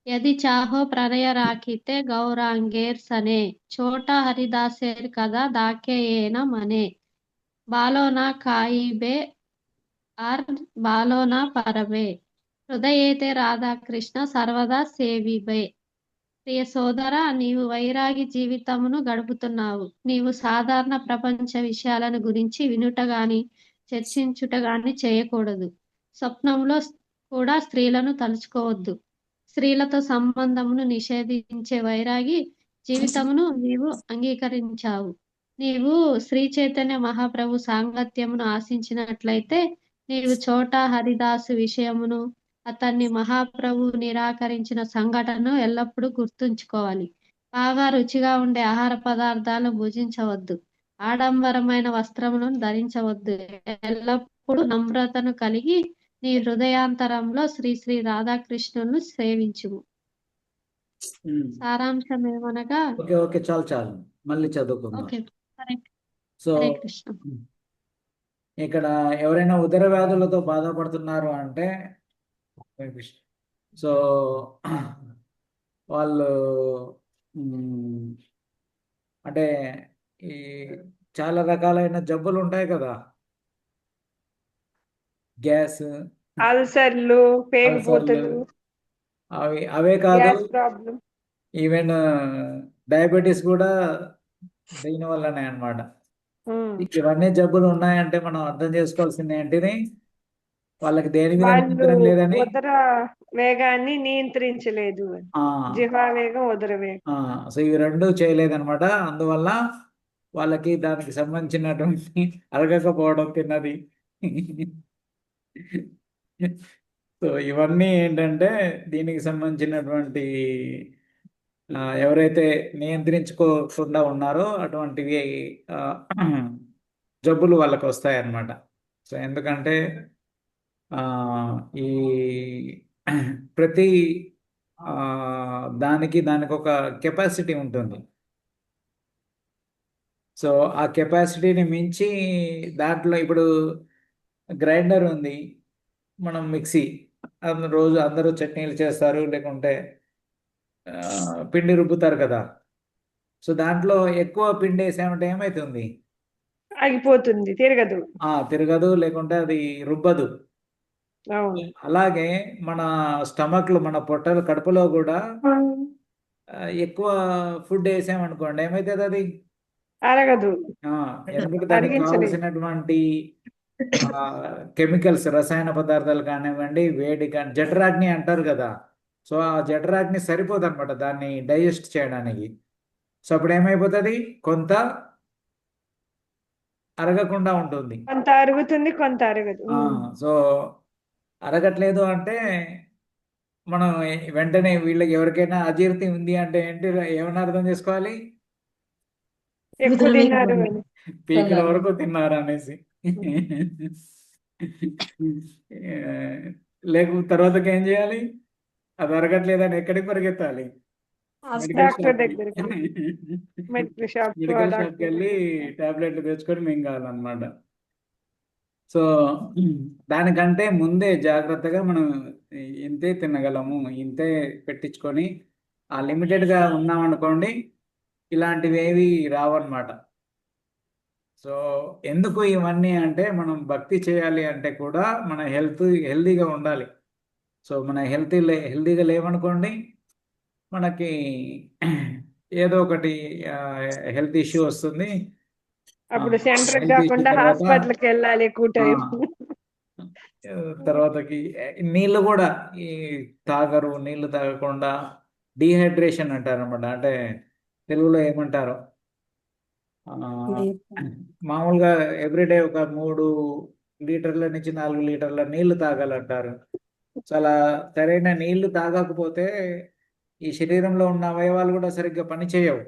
యది చాహో ప్రణయ రాఖితే గౌరాంగేర్ సనే, చోటా హరిదాసేర్ కదా దాకే ఏన మనే, బాలోనా కాయిబే ఆర్ బాలోనా పరబే, హృదయేతే రాధాకృష్ణ సర్వదా సేవిబే. ప్రియ సోదరా, నీవు వైరాగి జీవితమును గడుపుతున్నావు. నీవు సాధారణ ప్రపంచ విషయాలను గురించి వినుట గాని, చర్చించుట గాని చేయకూడదు. స్వప్నంలో కూడా స్త్రీలను తలుచుకోవద్దు. స్త్రీలతో సంబంధమును నిషేధించే వైరాగి జీవితమును నీవు అంగీకరించావు. నీవు శ్రీ చైతన్య మహాప్రభు సాంగత్యమును ఆశించినట్లయితే నీవు చోటా హరిదాసు విషయమును, అతన్ని మహాప్రభు నిరాకరించిన సంఘటనను ఎల్లప్పుడూ గుర్తుంచుకోవాలి. బాగా రుచిగా ఉండే ఆహార పదార్థాలు భుజించవద్దు. ఆడంబరమైన వస్త్రములను ధరించవద్దు. ఎల్లప్పుడూ నమ్రతను కలిగి నీ హృదయాంతరంలో శ్రీ శ్రీ రాధాకృష్ణులను సేవించుము. సారాంశం ఏమనగా ఓకే ఓకే చాలు మళ్ళీ చదువుకుందాం. Okay, Hare so Hare Krishna. ఇక్కడ ఎవరైనా ఉదర వ్యాధులతో బాధపడుతున్నారు అంటే సో వాళ్ళు అంటే ఈ చాలా రకాలైన జబ్బులు ఉంటాయి కదా, గ్యాస్, అల్సర్లు, పేగుపోతలు, అవే కాదు, గ్యాస్ ప్రాబ్లం. ఈవెన్ డయాబెటీస్ కూడా దీని వల్లనే అన్నమాట. ఇవన్నీ జబ్బులు ఉన్నాయంటే మనం అర్థం చేసుకోవాల్సింది ఏంటిది, వాళ్ళకి దేని మీద వాళ్ళు నియంత్రణ లేదని. ఉదర వేగాన్ని నియంత్రించలేదు. జిహ్వా వేగం, ఉదర వేగం. సో ఇవి రెండు చేయలేదన్నమాట. అందువల్ల వాళ్ళకి దానికి సంబంధించినటువంటి అరగకపోవడం తిన్నది. సో ఇవన్నీ ఏంటంటే దీనికి సంబంధించినటువంటి ఎవరైతే నియంత్రించుకోకుండా ఉన్నారో అటువంటివి జబ్బులు వాళ్ళకి వస్తాయన్నమాట. సో ఎందుకంటే ఈ ప్రతి దానికి ఒక కెపాసిటీ ఉంటుంది. సో ఆ కెపాసిటీని మించి దాంట్లో ఇప్పుడు గ్రైండర్ ఉంది, మనం మిక్సీ, రోజు అందరూ చట్నీలు చేస్తారు, లేకుంటే పిండి రుబ్బుతారు కదా. సో దాంట్లో ఎక్కువ పిండి వేసామంటే ఏమవుతుంది, ఆగిపోతుంది, తిరగదు. తిరగదు, లేకుంటే అది రుబ్బదు. అవును. అలాగే మన స్టమక్లో, మన పొట్టల కడుపులో కూడా ఎక్కువ ఫుడ్ వేసామనుకోండి, ఏమవుతుంది అది? అరగదు, ఎందుకంటే దానికి అరిగించలేదు. కావాల్సినటువంటి కెమికల్స్, రసాయన పదార్థాలు కానివ్వండి, వేడి కానీ, జఠరాగ్ని అంటారు కదా. సో ఆ జఠరాగ్ని సరిపోదు అనమాట దాన్ని డైజెస్ట్ చేయడానికి. సో అప్పుడు ఏమైపోతుంది, కొంత అరగకుండా ఉంటుంది. కొంత అరుగుతుంది, కొంత అరగదు. సో అరగట్లేదు అంటే మనం వెంటనే వీళ్ళకి ఎవరికైనా అజీర్తి ఉంది అంటే ఏంటి, ఏమన్నా అర్థం చేసుకోవాలి? ఎక్కువ తిన్నారు అని. పీకల వరకు తిన్నారు అనేసి. లేకపోతే తర్వాతకి ఏం చేయాలి? అది అరగట్లేదని ఎక్కడికి పరిగెత్తాలి? మెడికల్ డాక్టర్ షాప్కి. దగ్గరికి, మెడికల్ షాప్ మెడికల్ షాప్కి డాక్టర్. వెళ్ళి టాబ్లెట్లు తెచ్చుకొని మింగాలన్నమాట. సో దానికంటే ముందే జాగ్రత్తగా మనం ఇంతే తినగలము, ఇంతే పెట్టించుకొని ఆ లిమిటెడ్గా ఉన్నామనుకోండి, ఇలాంటివి ఏవి రావన్నమాట. సో ఎందుకు ఇవన్నీ అంటే, మనం భక్తి చేయాలి అంటే కూడా మన హెల్తీగా ఉండాలి. సో మన హెల్తీగా లేవనుకోండి, మనకి ఏదో ఒకటి హెల్త్ ఇష్యూ వస్తుంది. అప్పుడు సెంటర్ హెల్త్ ఇష్యూ కాకుండా తర్వాత హాస్పిటల్కి వెళ్ళాలి ఎక్కువ టైం. తర్వాతకి నీళ్ళు కూడా తాగరు, నీళ్ళు తాగకుండా డీహైడ్రేషన్ అంటారన్నమాట. అంటే తెలుగులో ఏమంటారు, మామూలుగా ఎవ్రీడే ఒక 3 లీటర్ల నుంచి 4 లీటర్ల నీళ్లు తాగాలంటారు. చాలా సరైన నీళ్లు తాగకపోతే ఈ శరీరంలో ఉన్న అవయవాలు కూడా సరిగ్గా పనిచేయవు.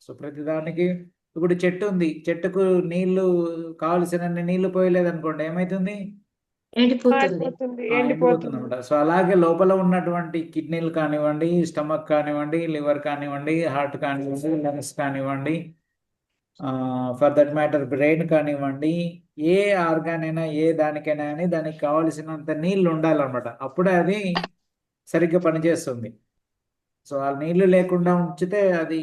సో ప్రతిదానికి, ఇప్పుడు చెట్టు ఉంది, చెట్టుకు నీళ్లు కావలసినన్ని నీళ్లు పోయలేదనుకోండి, ఏమవుతుంది? ఎండిపోతుంది. ఎండిపోతుంది అనమాట. సో అలాగే లోపల ఉన్నటువంటి కిడ్నీలు కానివ్వండి, స్టమక్ కానివ్వండి, లివర్ కానివ్వండి, హార్ట్ కానివ్వండి, లంగ్స్ కానివ్వండి, ఫర్ దట్ మ్యాటర్ బ్రెయిన్ కానివ్వండి, ఏ ఆర్గాన్ అయినా, ఏ దానికైనా కానీ దానికి కావలసినంత నీళ్ళు ఉండాలన్నమాట. అప్పుడే అది సరిగ్గా పనిచేస్తుంది. సో ఆ నీళ్లు లేకుండా ఉంచితే అది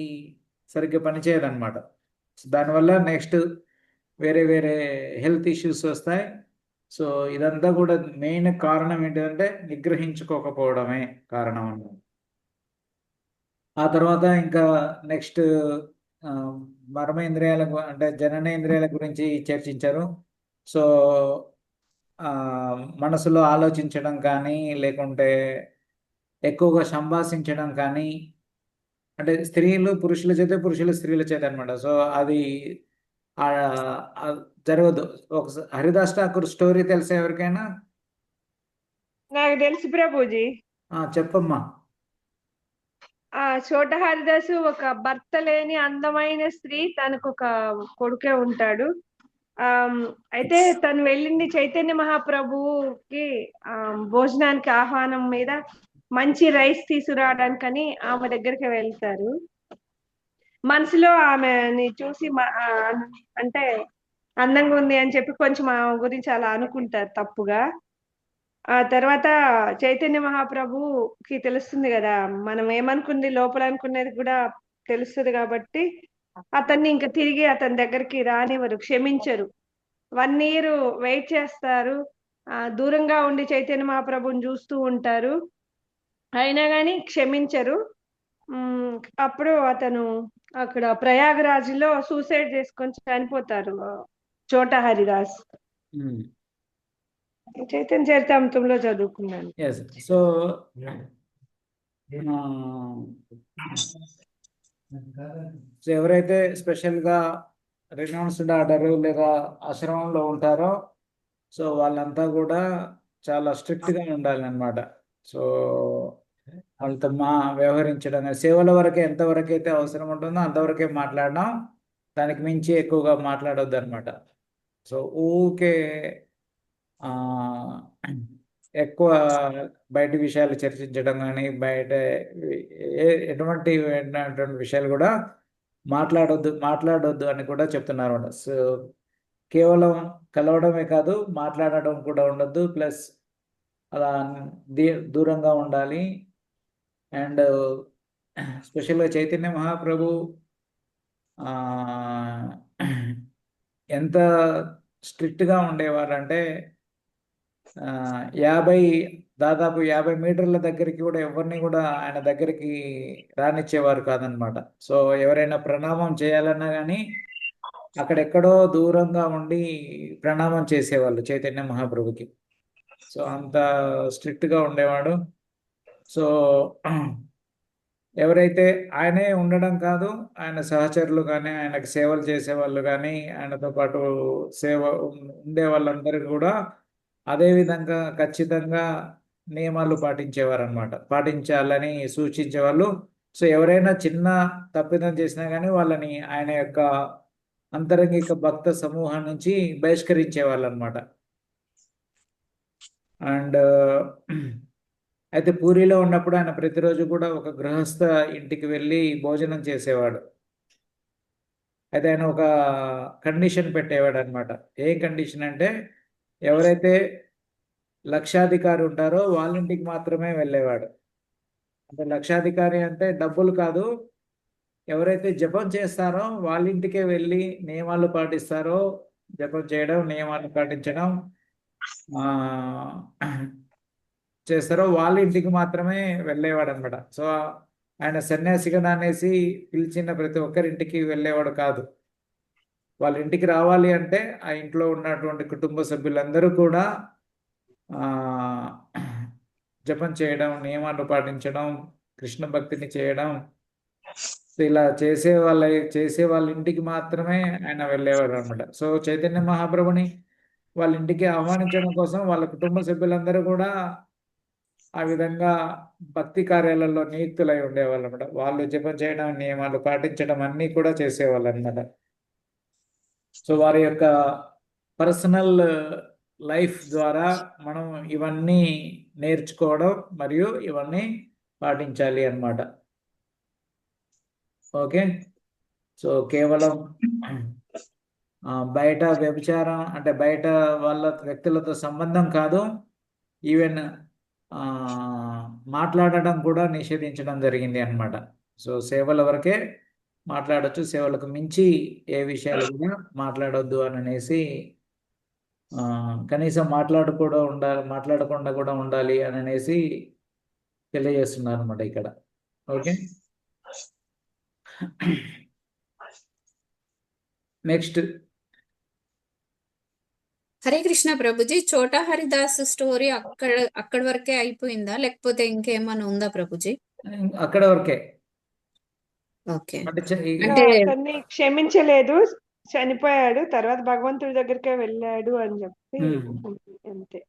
సరిగ్గా పనిచేయదన్నమాట. సో దానివల్ల నెక్స్ట్ వేరే వేరే హెల్త్ ఇష్యూస్ వస్తాయి. సో ఇదంతా కూడా మెయిన్ కారణం ఏంటంటే నిగ్రహించుకోకపోవడమే కారణం అన్నమాట. ఆ తర్వాత ఇంకా నెక్స్ట్ మర్మేంద్రియాల అంటే జననేంద్రియాల గురించి చర్చించారు. సో మనసులో ఆలోచించడం కానీ, లేకుంటే ఎక్కువగా సంభాషించడం కానీ, అంటే స్త్రీలు పురుషుల చేత, పురుషులు స్త్రీల చేత అనమాట. సో అది జరగదు. ఒకసారి హరిదాస్ ఠాకూర్ స్టోరీ తెలుసా ఎవరికైనా? నాకు తెలుసు ప్రభుజీ. చెప్పమ్మా. చోట హరిదాసు ఒక భర్త లేని అందమైన స్త్రీ, తనకు ఒక కొడుకే ఉంటాడు. అయితే తను వెళ్ళింది చైతన్య మహాప్రభుకి భోజనానికి ఆహ్వానం మీద మంచి రైస్ తీసుకురావడానికని ఆమె దగ్గరికి వెళ్తారు. మనసులో ఆమెని చూసి అంటే అందంగా ఉంది అని చెప్పి కొంచెం ఆమె గురించి అలా అనుకుంటారు తప్పుగా. ఆ తర్వాత చైతన్య మహాప్రభుకి తెలుస్తుంది కదా, మనం ఏమనుకుంది లోపల అనుకునేది కూడా తెలుస్తుంది కాబట్టి అతన్ని ఇంకా తిరిగి అతని దగ్గరికి రానివ్వరు, క్షమించరు. 1 year వెయిట్ చేస్తారు, దూరంగా ఉండి చైతన్య మహాప్రభుని చూస్తూ ఉంటారు, అయినా కానీ క్షమించరు. అప్పుడు అతను అక్కడ ప్రయాగరాజ్లో సూసైడ్ చేసుకొని చనిపోతారు చోట హరిదాస్. చైతన్య చరితామృతంలో చదువుకున్నాను. సో ఎవరైతే స్పెషల్గా రినౌన్స్డ్ ఆర్డర్ లేదా ఆశ్రమంలో ఉంటారో, సో వాళ్ళంతా కూడా చాలా స్ట్రిక్ట్గా ఉండాలన్నమాట. సో వాళ్ళతో వ్యవహరించడం, సేవల వరకే ఎంతవరకైతే అవసరం ఉంటుందో అంతవరకే మాట్లాడడం, దానికి మించి ఎక్కువగా మాట్లాడొద్దు అనమాట. సో ఊకే ఎక్కువ బయట విషయాలు చర్చించడం కానీ, బయట ఎటువంటి విషయాలు కూడా మాట్లాడొద్దు అని కూడా చెప్తున్నారు అన్నమాట. సో కేవలం కలవడమే కాదు, మాట్లాడడం కూడా ఉండొద్దు, ప్లస్ అలా దూరంగా ఉండాలి. అండ్ స్పెషల్గా చైతన్య మహాప్రభు ఎంత స్ట్రిక్ట్గా ఉండేవారంటే, 50 దాదాపు 50 మీటర్ల దగ్గరికి కూడా ఎవరిని కూడా ఆయన దగ్గరికి రానిచ్చేవారు కాదనమాట. సో ఎవరైనా ప్రణామం చేయాలన్నా కానీ అక్కడెక్కడో దూరంగా ఉండి ప్రణామం చేసేవాళ్ళు చైతన్య మహాప్రభుకి. సో అంత స్ట్రిక్ట్గా ఉండేవాడు. సో ఎవరైతే ఆయనే ఉండడం కాదు, ఆయన సహచరులు కానీ ఆయనకు సేవలు చేసేవాళ్ళు కానీ ఆయనతో పాటు ఉండే వాళ్ళందరూ కూడా అదే విధంగా ఖచ్చితంగా నియమాలు పాటించాలని సూచించేవాళ్ళు. సో ఎవరైనా చిన్న తప్పిదం చేసినా కానీ వాళ్ళని ఆయన యొక్క అంతరంగిక భక్త సమూహం నుంచి బహిష్కరించేవాళ్ళు అనమాట. అండ్ అయితే పూరిలో ఉన్నప్పుడు ఆయన ప్రతిరోజు కూడా ఒక గృహస్థ ఇంటికి వెళ్ళి భోజనం చేసేవాడు. అయితే ఆయన ఒక కండిషన్ పెట్టేవాడు అనమాట. ఏ కండిషన్ అంటే ఎవరైతే లక్షాధికారి ఉంటారో వాళ్ళ ఇంటికి మాత్రమే వెళ్ళేవాడు. అంటే లక్షాధికారి అంటే డబ్బులు కాదు, ఎవరైతే జపం చేస్తారో వాళ్ళ ఇంటికే వెళ్ళి నియమాలు పాటిస్తారో, జపం చేయడం నియమాలు పాటించడం చేస్తారో వాళ్ళ ఇంటికి మాత్రమే వెళ్ళేవాడు అనమాట. సో ఆయన సన్యాసిగా అనేసి పిలిచిన ప్రతి ఒక్కరింటికి వెళ్ళేవాడు కాదు. వాళ్ళ ఇంటికి రావాలి అంటే ఆ ఇంట్లో ఉన్నటువంటి కుటుంబ సభ్యులందరూ కూడా జపం చేయడం, నియమాలు పాటించడం, కృష్ణ భక్తిని చేయడం, ఇలా చేసే వాళ్ళ ఇంటికి మాత్రమే ఆయన వెళ్ళేవాడు అనమాట. సో చైతన్య మహాప్రభుని వాళ్ళ ఇంటికి ఆహ్వానించడం కోసం వాళ్ళ కుటుంబ సభ్యులందరూ కూడా ఆ విధంగా భక్తి కార్యాలలో నియుక్తులై ఉండేవాళ్ళు అనమాట. వాళ్ళు జపం చేయడం, నియమాలు పాటించడం అన్నీ కూడా చేసేవాళ్ళు అనమాట. సో వారి యొక్క పర్సనల్ లైఫ్ ద్వారా మనం ఇవన్నీ నేర్చుకోవడం మరియు ఇవన్నీ పాటించాలి అన్నమాట. ఓకే. సో కేవలం బయట వ్యభిచారం అంటే బయట వాళ్ళ వ్యక్తులతో సంబంధం కాదు, ఈవెన్ మాట్లాడడం కూడా నిషేధించడం జరిగింది అన్నమాట. సో సేవల వరకే మాట్లాడొచ్చు, సేవలకు మించి ఏ విషయాలు కూడా మాట్లాడొద్దు అని అనేసి కనీసం మాట్లాడకుండా కూడా ఉండాలి అని అనేసి తెలియజేస్తున్నారు అనమాట ఇక్కడ. ఓకే. నెక్స్ట్ హరే కృష్ణ ప్రభుజీ, చోటా హరిదాస్ స్టోరీ అక్కడి వరకే అయిపోయిందా లేకపోతే ఇంకేమైనా ఉందా ప్రభుజీ? అక్కడ వరకే. ఓకే. అంటే అతన్ని క్షమించలేదు, చనిపోయాడు, తర్వాత భగవంతుడి దగ్గరికే వెళ్ళాడు అని చెప్పి అంతే.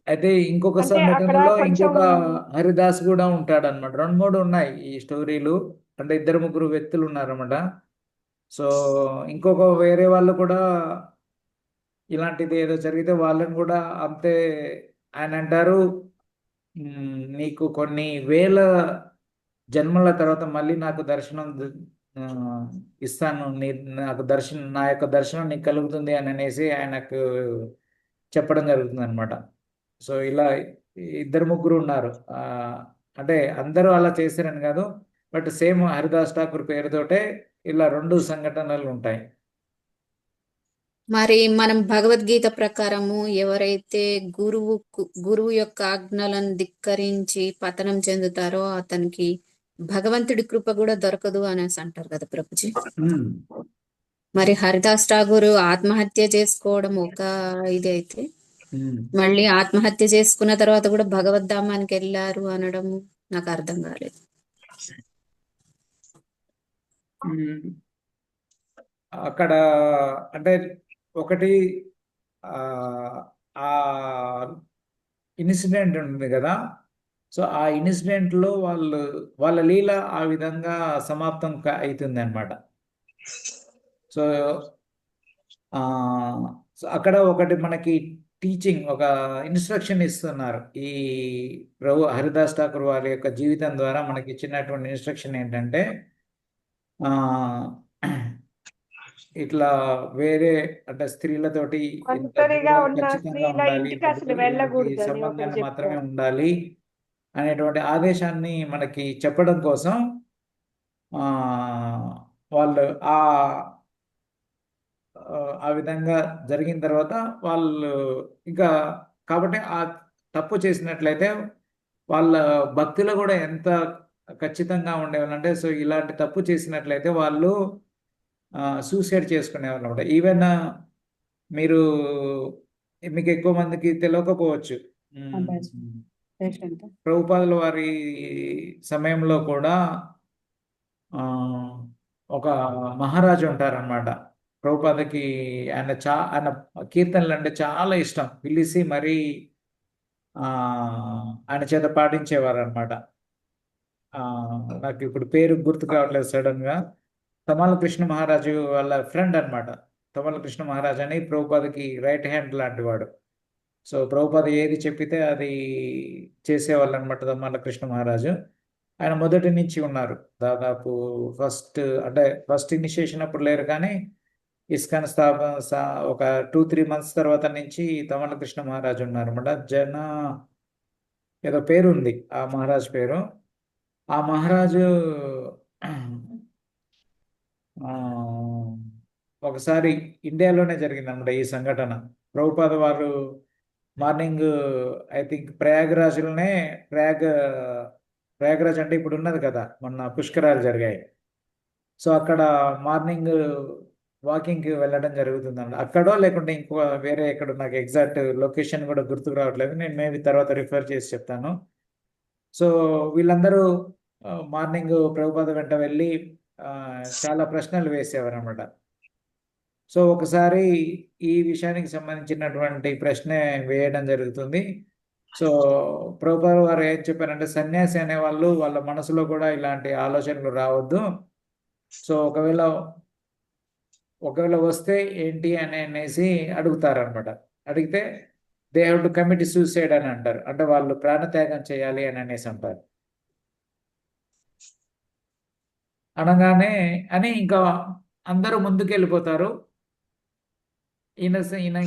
అయితే ఇంకొక సంఘటనలో ఇంకొక హరిదాస్ కూడా ఉంటాడు అనమాట. 2-3 ఉన్నాయి ఈ స్టోరీలు. అంటే 2-3 వ్యక్తులు ఉన్నారన్నమాట. సో ఇంకొక వేరే వాళ్ళు కూడా ఇలాంటిది ఏదో జరిగితే వాళ్ళని కూడా అంతే. ఆయన అంటారు, నీకు కొన్ని వేల జన్మల తర్వాత మళ్ళీ నాకు దర్శనం ఇస్తాను, నా యొక్క దర్శనం నీకు కలుగుతుంది అని అనేసి ఆయనకు చెప్పడం జరుగుతుంది అనమాట. సో ఇలా 2-3 ఉన్నారు. అంటే అందరూ అలా చేశారని కాదు, బట్ సేమ్ హరిదాస్ ఠాకూర్ పేరుతోటే ఇలా 2 సంఘటనలు ఉంటాయి. మరి మనం భగవద్గీత ప్రకారము ఎవరైతే గురువు యొక్క ఆజ్ఞలను ధిక్కరించి పతనం చెందుతారో అతనికి భగవంతుడి కృప కూడా దొరకదు అనేసి అంటారు కదా ప్రభుజీ. మరి హరిదాస్ ఠాగూర్ ఆత్మహత్య చేసుకోవడం ఒక ఇది అయితే, మళ్ళీ ఆత్మహత్య చేసుకున్న తర్వాత కూడా భగవద్ధామానికి వెళ్ళారు అనడం నాకు అర్థం కాలేదు. అక్కడ అంటే ఒకటి ఆ ఇన్సిడెంట్ ఉంది కదా. సో ఆ ఇన్సిడెంట్లో వాళ్ళ లీల ఆ విధంగా సమాప్తం అవుతుంది అనమాట. సో అక్కడ ఒకటి మనకి టీచింగ్, ఒక ఇన్స్ట్రక్షన్ ఇస్తున్నారు. ఈ ప్రభు హరిదాస్ ఠాకూర్ వారి యొక్క జీవితం ద్వారా మనకి ఇచ్చినటువంటి ఇన్స్ట్రక్షన్ ఏంటంటే, ఇట్లా వేరే అంటే స్త్రీలతోటి ఖచ్చితంగా ఉండాలి, సంబంధాన్ని మాత్రమే ఉండాలి అనేటువంటి ఆదేశాన్ని మనకి చెప్పడం కోసం వాళ్ళు ఆ విధంగా జరిగిన తర్వాత వాళ్ళు ఇంకా కాబట్టి ఆ తప్పు చేసినట్లయితే వాళ్ళ భక్తిలో కూడా ఎంత ఖచ్చితంగా ఉండేవాళ్ళు అంటే, సో ఇలాంటి తప్పు చేసినట్లయితే వాళ్ళు సూసైడ్ చేసుకునేవాళ్ళు అనమాట. ఈవెన్ మీరు మీకు ఎక్కువ మందికి తెలియకపోవచ్చు. పేషెంట్ ప్రభుపాదుల వారి సమయంలో కూడా ఆ, ఒక మహారాజు ఉంటారన్నమాట. ప్రభుపాదకి ఆయన కీర్తనలు అంటే చాలా ఇష్టం. పిలిచి మరీ ఆయన చేత పాటించేవారు అనమాట. నాకు ఇప్పుడు పేరు గుర్తు కావట్లేదు సడన్ గా. తమాల కృష్ణ మహారాజు వాళ్ళ ఫ్రెండ్ అన్నమాట. తమాల కృష్ణ మహారాజు అని ప్రభుపాదకి రైట్ హ్యాండ్ లాంటి వాడు. సో ప్రభుపాద ఏది చెప్పితే అది చేసేవాళ్ళు అనమాట తమాల కృష్ణ మహారాజు. ఆయన మొదటి నుంచి ఉన్నారు. దాదాపు ఫస్ట్ ఇనిషియేషన్ అప్పుడు లేరు, కానీ ఇస్కాన్ ఒక 2-3 months తర్వాత నుంచి తమల కృష్ణ మహారాజు ఉన్నారు అనమాట. ఏదో పేరు ఉంది ఆ మహారాజు పేరు. ఆ మహారాజు ఒకసారి ఇండియాలోనే జరిగింది అనమాట ఈ సంఘటన. ప్రభుపాద వారు మార్నింగ్ ఐ థింక్ ప్రయాగరాజ్ అంటే ఇప్పుడు ఉన్నది కదా, మొన్న పుష్కరాలు జరిగాయి. సో అక్కడ మార్నింగ్ వాకింగ్కి వెళ్ళడం జరుగుతుందండి. అక్కడో లేకుంటే ఇంకో వేరే ఎక్కడ, నాకు ఎగ్జాక్ట్ లొకేషన్ కూడా గుర్తుకు రావట్లేదు. నేను మేబీ తర్వాత రిఫర్ చేసి చెప్తాను. సో వీళ్ళందరూ మార్నింగ్ ప్రభుపాద వెంట వెళ్ళి చాలా ప్రశ్నలు వేసేవారు అనమాట. సో ఒకసారి ఈ విషయానికి సంబంధించినటువంటి ప్రశ్న వేయడం జరుగుతుంది. సో ప్రభుపాద వారు ఏం చెప్పారంటే, సన్యాసి అనేవాళ్ళు వాళ్ళ మనసులో కూడా ఇలాంటి ఆలోచనలు రావద్దు. సో ఒకవేళ వస్తే ఏంటి అనేసి అడుగుతారనమాట. అడిగితే they have to commit suicide అని అంటారు. అంటే వాళ్ళు ప్రాణత్యాగం చేయాలి అని అనేసి అంటారు. అనగానే ఇంకా అందరూ ముందుకు వెళ్ళిపోతారు. ఈయన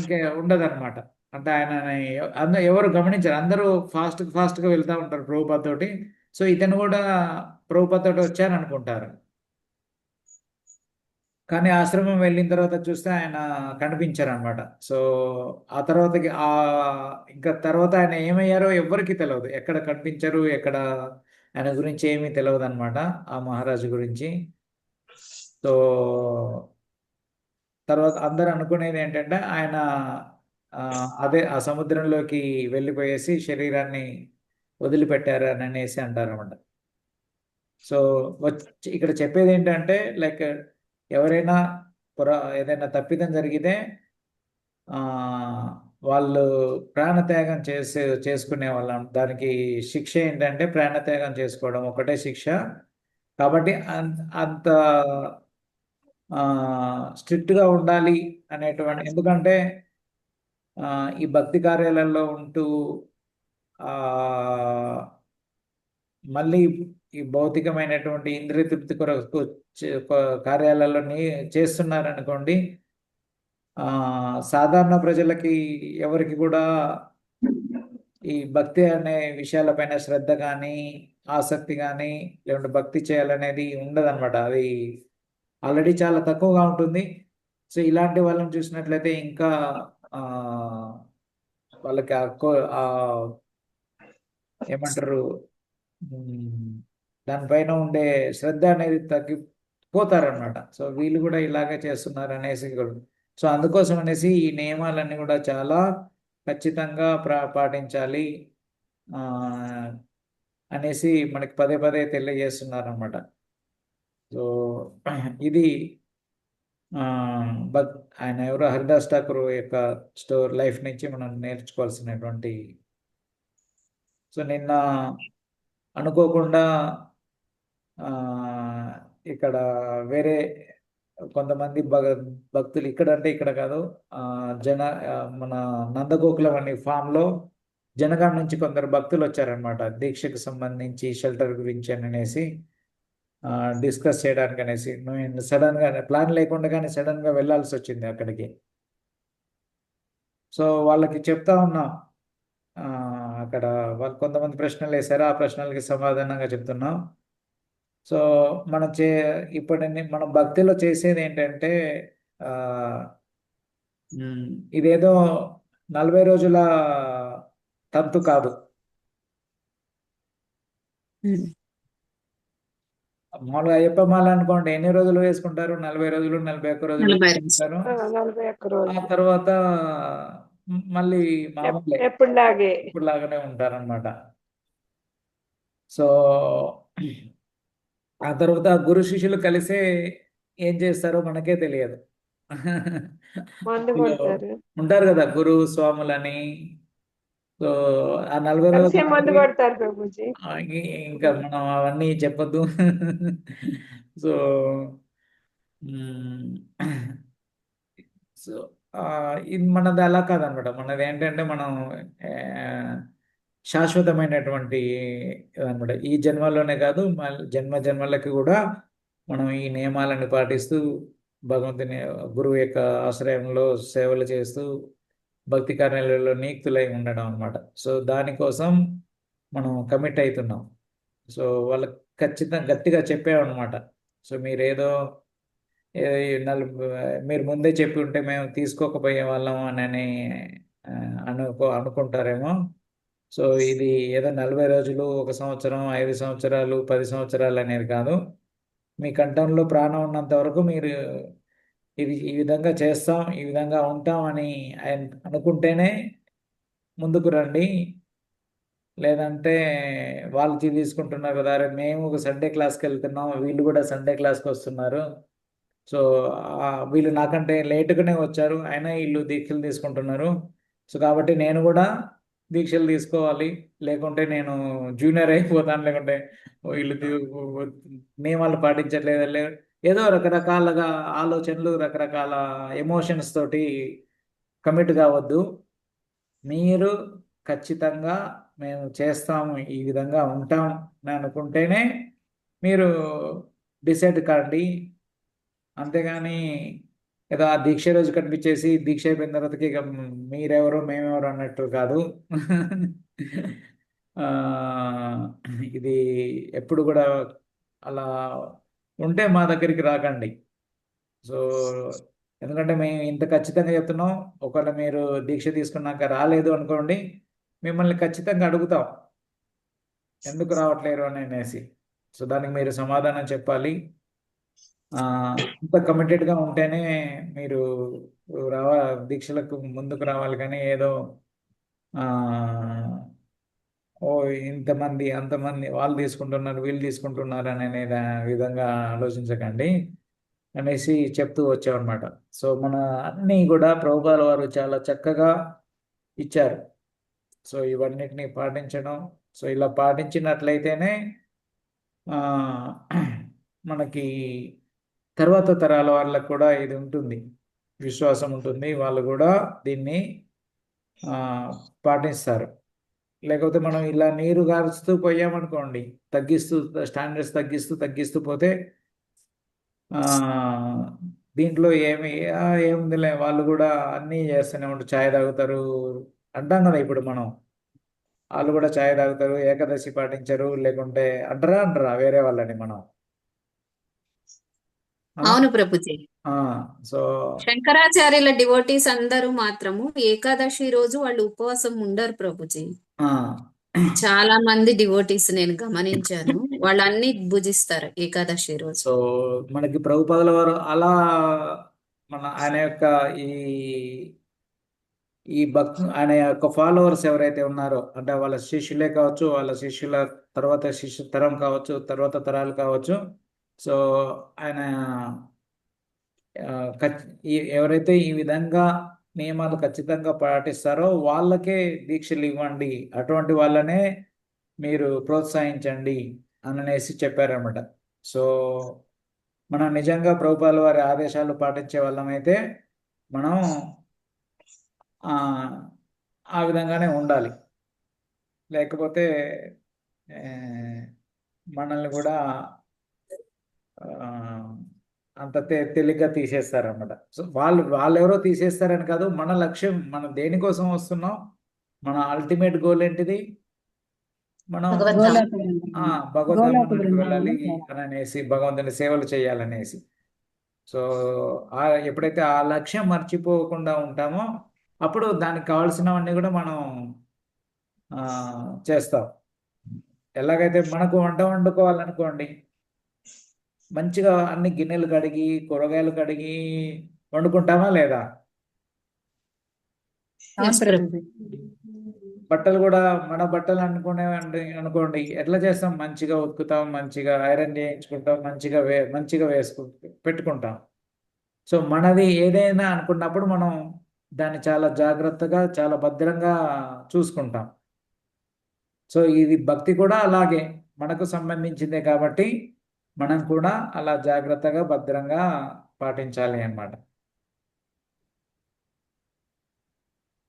ఇంకా ఉండదన్నమాట. అంటే ఆయన ఎవరు గమనించారు. అందరూ ఫాస్ట్గా వెళ్తూ ఉంటారు ప్రభుపాద తోటి. సో ఇతను కూడా ప్రభుపాద తోటి వచ్చారనుకుంటారు. కానీ ఆశ్రమం వెళ్ళిన తర్వాత చూస్తే ఆయన కనిపించారు అనమాట. సో ఆ తర్వాతకి ఇంకా తర్వాత ఆయన ఏమయ్యారో ఎవ్వరికి తెలియదు. ఎక్కడ కనిపించారు, ఎక్కడ ఆయన గురించి ఏమీ తెలియదు అనమాట, ఆ మహారాజు గురించి. సో తర్వాత అందరూ అనుకునేది ఏంటంటే ఆయన ఆ సముద్రంలోకి వెళ్ళిపోయేసి శరీరాన్ని వదిలిపెట్టారు అని అనేసి అంటారు అనమాట. సో ఇక్కడ చెప్పేది ఏంటంటే, లైక్ ఎవరైనా ఏదైనా తప్పిదం జరిగితే వాళ్ళు ప్రాణత్యాగం చేసుకునే వాళ్ళం. దానికి శిక్ష ఏంటంటే ప్రాణత్యాగం చేసుకోవడం ఒకటే శిక్ష. కాబట్టి అంత స్ట్రిక్ట్గా ఉండాలి అనేటువంటి, ఎందుకంటే ఈ భక్తి కార్యాలలో ఉంటూ మళ్ళీ ఈ భౌతికమైనటువంటి ఇంద్రియ తృప్తి కొరకు కార్యాలలో చేస్తున్నారనుకోండి, సాధారణ ప్రజలకి ఎవరికి కూడా ఈ భక్తి అనే విషయాలపైన శ్రద్ధ కానీ ఆసక్తి కానీ లేకుంటే భక్తి చేయాలనేది ఉండదన్నమాట. అది ఆల్రెడీ చాలా తక్కువగా ఉంటుంది. సో ఇలాంటి వాళ్ళని చూసినట్లయితే ఇంకా వాళ్ళకి ఏమంటారు, దానిపైన ఉండే శ్రద్ధ అనేది తగ్గిపోతారనమాట. సో వీళ్ళు కూడా ఇలాగే చేస్తున్నారు అనేసి. సో అందుకోసం అనేసి ఈ నియమాలన్నీ కూడా చాలా ఖచ్చితంగా పాటించాలి అనేసి మనకి పదే పదే తెలియజేస్తున్నారు అనమాట. సో ఇది ఆయన ఎవరో హరిదాస్ ఠాకూర్ యొక్క లైఫ్ నుంచి మనం నేర్చుకోవాల్సినటువంటి. సో నిన్న అనుకోకుండా ఇక్కడ వేరే కొంతమంది భక్తులు ఇక్కడ కాదు, మన నందగోకులం అనే ఫామ్లో జనగాం నుంచి కొందరు భక్తులు వచ్చారనమాట. దీక్షకు సంబంధించి షెల్టర్ గురించి అనేసి డిస్కస్ చేయడానికి అనేసి. నేను సడన్గా ప్లాన్ లేకుండా సడన్గా వెళ్ళాల్సి వచ్చింది అక్కడికి. సో వాళ్ళకి చెప్తా ఉన్నాం, అక్కడ వాళ్ళు కొంతమంది ప్రశ్నలు వేశారు, ఆ ప్రశ్నలకి సమాధానంగా చెప్తున్నాం. సో మనం మన భక్తిలో చేసేది ఏంటంటే, ఇదేదో 40 రోజుల తంతు కాదు. మామూలుగా అయ్యప్ప మాల అనుకోండి, ఎన్ని రోజులు వేసుకుంటారు? 40 రోజులు, 41 రోజులు 40 రోజులు. వేసుకుంటారు. 41 ఆ రోజులు తర్వాత మళ్ళీ మామూలే ఎప్పుడులాగే ఇప్పుడులాగానే ఉంటారనమాట. సో ఆ తర్వాత గురు శిష్యులు కలిసే ఏం చేస్తారో మనకే తెలియదు. మందు అందులో కొడతారు. ఉంటారు కదా గురు స్వాములని. సో ఆ 40 కలిసే మందు రోజులు కొడతారు ప్రభుజీ. ఇంకా మనం అవన్నీ చెప్పొద్దు. సో సో ఇది మనది అలా కాదనమాట. మనది ఏంటంటే మనం ఆ, శాశ్వతమైనటువంటి అనమాట. ఈ జన్మలోనే కాదు, జన్మ జన్మలకి కూడా మనం ఈ నియమాలను పాటిస్తూ భగవంతుని గురువు యొక్క ఆశ్రయంలో సేవలు చేస్తూ భక్తి కార్యాలలో నియుక్తులై ఉండడం అనమాట. సో దానికోసం మనం కమిట్ అవుతున్నాం. సో వాళ్ళకి ఖచ్చితంగా గట్టిగా చెప్పామన్నమాట. సో మీరేదో మీరు ముందే చెప్పి ఉంటే మేము తీసుకోకపోయే వాళ్ళం అని అనుకుంటారేమో. సో ఇది ఏదో 40 రోజులు, 1 సంవత్సరం, 5 సంవత్సరాలు, 10 సంవత్సరాలు అనేది కాదు. మీ కంఠంలో ప్రాణం ఉన్నంత వరకు మీరు ఇది ఈ విధంగా చేస్తాం, ఈ విధంగా ఉంటాం అని అనుకుంటేనే ముందుకు రండి. లేదంటే వాళ్ళు తీసుకుంటున్నారు కదా, అరే మేము ఒక సండే క్లాస్కి వెళ్తున్నాం, వీళ్ళు కూడా సండే క్లాస్కి వస్తున్నారు. సో వీళ్ళు నాకంటే లేటుగానే వచ్చారు, అయినా వీళ్ళు దీక్షలు తీసుకుంటున్నారు. సో కాబట్టి నేను కూడా దీక్షలు తీసుకోవాలి, లేకుంటే నేను జూనియర్ అయిపోతాను, లేకుంటే వీళ్ళు నియమాలు పాటించట్లేదు, ఏదో రకరకాలుగా ఆలోచనలు, రకరకాల ఎమోషన్స్ తోటి కమిట్ కావద్దు. మీరు ఖచ్చితంగా మేము చేస్తాము, ఈ విధంగా ఉంటాం అని అనుకుంటేనే మీరు డిసైడ్ కాండి. అంతేగాని ఏదో ఆ దీక్ష రోజు కనిపించేసి దీక్ష అయిపోయిన తర్వాతకి ఇక మీరెవరు మేమెవరు అన్నట్టు కాదు. ఇది ఎప్పుడు కూడా అలా ఉంటే మా దగ్గరికి రాకండి. సో ఎందుకంటే మేము ఇంత ఖచ్చితంగా చెప్తున్నాం. ఒకవేళ మీరు దీక్ష తీసుకున్నాక రాలేదు అనుకోండి, మిమ్మల్ని ఖచ్చితంగా అడుగుతాం ఎందుకు రావట్లేరు అని అనేసి. సో దానికి మీరు సమాధానం చెప్పాలి. ఇంత కమిటెడ్గా ఉంటేనే మీరు దీక్షలకు ముందుకు రావాలి. కానీ ఏదో ఓ ఇంతమంది అంతమంది వాళ్ళు తీసుకుంటున్నారు, వీళ్ళు తీసుకుంటున్నారు అనే విధంగా ఆలోచించకండి అనేసి చెప్తూ వచ్చామన్నమాట. సో మన అన్నీ కూడా ప్రభుపాల వారు చాలా చక్కగా ఇచ్చారు. సో ఇవన్నిటిని పాటించడం, సో ఇలా పాటించినట్లయితేనే మనకి తర్వాత తరాల వాళ్ళకు కూడా ఇది ఉంటుంది, విశ్వాసం ఉంటుంది, వాళ్ళు కూడా దీన్ని పాటిస్తారు. లేకపోతే మనం ఇలా నీరు గారుస్తూ పోయామనుకోండి, తగ్గిస్తూ స్టాండర్డ్స్ తగ్గిస్తూ పోతే దీంట్లో ఏముందిలే, వాళ్ళు కూడా అన్నీ చేస్తూనే ఉంటారు, ఛాయ్ తాగుతారు అంటాం కదా ఇప్పుడు మనం. వాళ్ళు కూడా ఛాయ్ తాగుతారు, ఏకాదశి పాటించరు, లేకుంటే అంటారా వేరే వాళ్ళని మనం. అవును ప్రభుజీ. సో శంకరాచార్యుల డివోటీస్ అందరూ మాత్రము ఏకాదశి రోజు వాళ్ళు ఉపవాసం ఉండరు ప్రభుజీ. చాలా మంది డివోటీస్ నేను గమనించాను, వాళ్ళు అన్ని భుజిస్తారు ఏకాదశి రోజు. సో మనకి ప్రభుపాదుల వారు అలా ఆయన యొక్క ఈ ఆయన యొక్క ఫాలోవర్స్ ఎవరైతే ఉన్నారో, అంటే వాళ్ళ శిష్యులే కావచ్చు, వాళ్ళ శిష్యుల తర్వాత శిష్యు తరం కావచ్చు, తర్వాత తరాలు కావచ్చు. సో ఆయన ఎవరైతే ఈ విధంగా నియమాలు ఖచ్చితంగా పాటిస్తారో వాళ్ళకే దీక్షలు ఇవ్వండి, అటువంటి వాళ్ళనే మీరు ప్రోత్సహించండి అనేసి చెప్పారన్నమాట. సో మనం నిజంగా ప్రభుపాల వారి ఆదేశాలు పాటించే వాళ్ళమైతే మనం ఆ విధంగానే ఉండాలి. లేకపోతే మనల్ని కూడా అంత తేలిగ్గా తీసేస్తారన్నమాట. సో వాళ్ళు ఎవరో తీసేస్తారని కాదు, మన లక్ష్యం, మనం దేనికోసం వస్తున్నాం, మన అల్టిమేట్ గోల్ ఏంటిది, మనం భగవద్ధామానికి వెళ్ళాలి అనేసి, భగవంతుని సేవలు చేయాలనేసి. సో ఎప్పుడైతే ఆ లక్ష్యం మర్చిపోకుండా ఉంటామో అప్పుడు దానికి కావాల్సినవన్నీ కూడా మనం ఆ, చేస్తాం. ఎలాగైతే మనకు వంట వండుకోవాలనుకోండి, మంచిగా అన్ని గిన్నెలు కడిగి కూరగాయలు కడిగి వండుకుంటామా లేదా? అవును Yes, ప్రభు. ప్రభుజీ. బట్టలు కూడా మన బట్టలు అనుకోండి, ఎట్లా చేస్తాం? మంచిగా ఉతుకుతాం, మంచిగా ఐరన్ చేయించుకుంటాం, మంచిగా పెట్టుకుంటాం. సో మనది ఏదైనా అనుకున్నప్పుడు మనం దాన్ని చాలా జాగ్రత్తగా, చాలా భద్రంగా చూసుకుంటాం. సో ఇది భక్తి కూడా అలాగే మనకు సంబంధించిందే కాబట్టి మనం కూడా అలా జాగ్రత్తగా, భద్రంగా పాటించాలి అన్నమాట.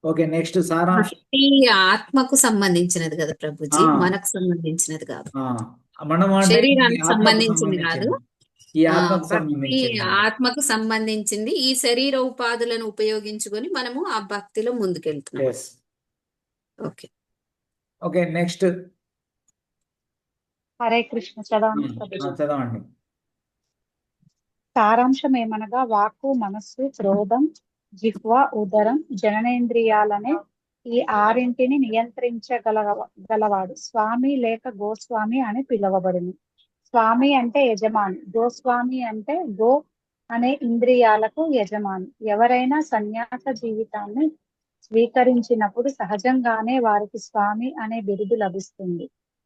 ఓకే, నెక్స్ట్ సారాంశం. భక్తి ఆత్మకు సంబంధించినది కదా ప్రభుజీ, ఆ. మనకు సంబంధించినది కాదు, ఆ, మనం అంటే శరీరానికి ఆత్మకు సంబంధించింది కాదు. సంబంధించింది, ఈ ఆత్మకు భక్తి సంబంధించింది. ఆత్మకు సంబంధించింది. ఈ శరీర ఉపాధులను ఉపయోగించుకొని మనము ఆ భక్తిలో ముందుకెళ్తున్నాం. Yes. Okay. Okay, next Hare Krishna చదవండి ప్రభుజీ. చదవండి. సారాంశం ఏమనగా వాక్కు, మనస్సు, క్రోధం, జిహ్వ, ఉదరం, జననేంద్రియాలనే ఈ ఆరింటిని గలవాడు స్వామి లేక గోస్వామి అని పిలువబడును. స్వామి అంటే యజమాని, గోస్వామి అంటే గో అనే ఇంద్రియాలకు యజమాని. ఎవరైనా సన్యాస జీవితాన్ని స్వీకరించినప్పుడు సహజంగానే వారికి స్వామి అనే బిరుదు లభిస్తుంది.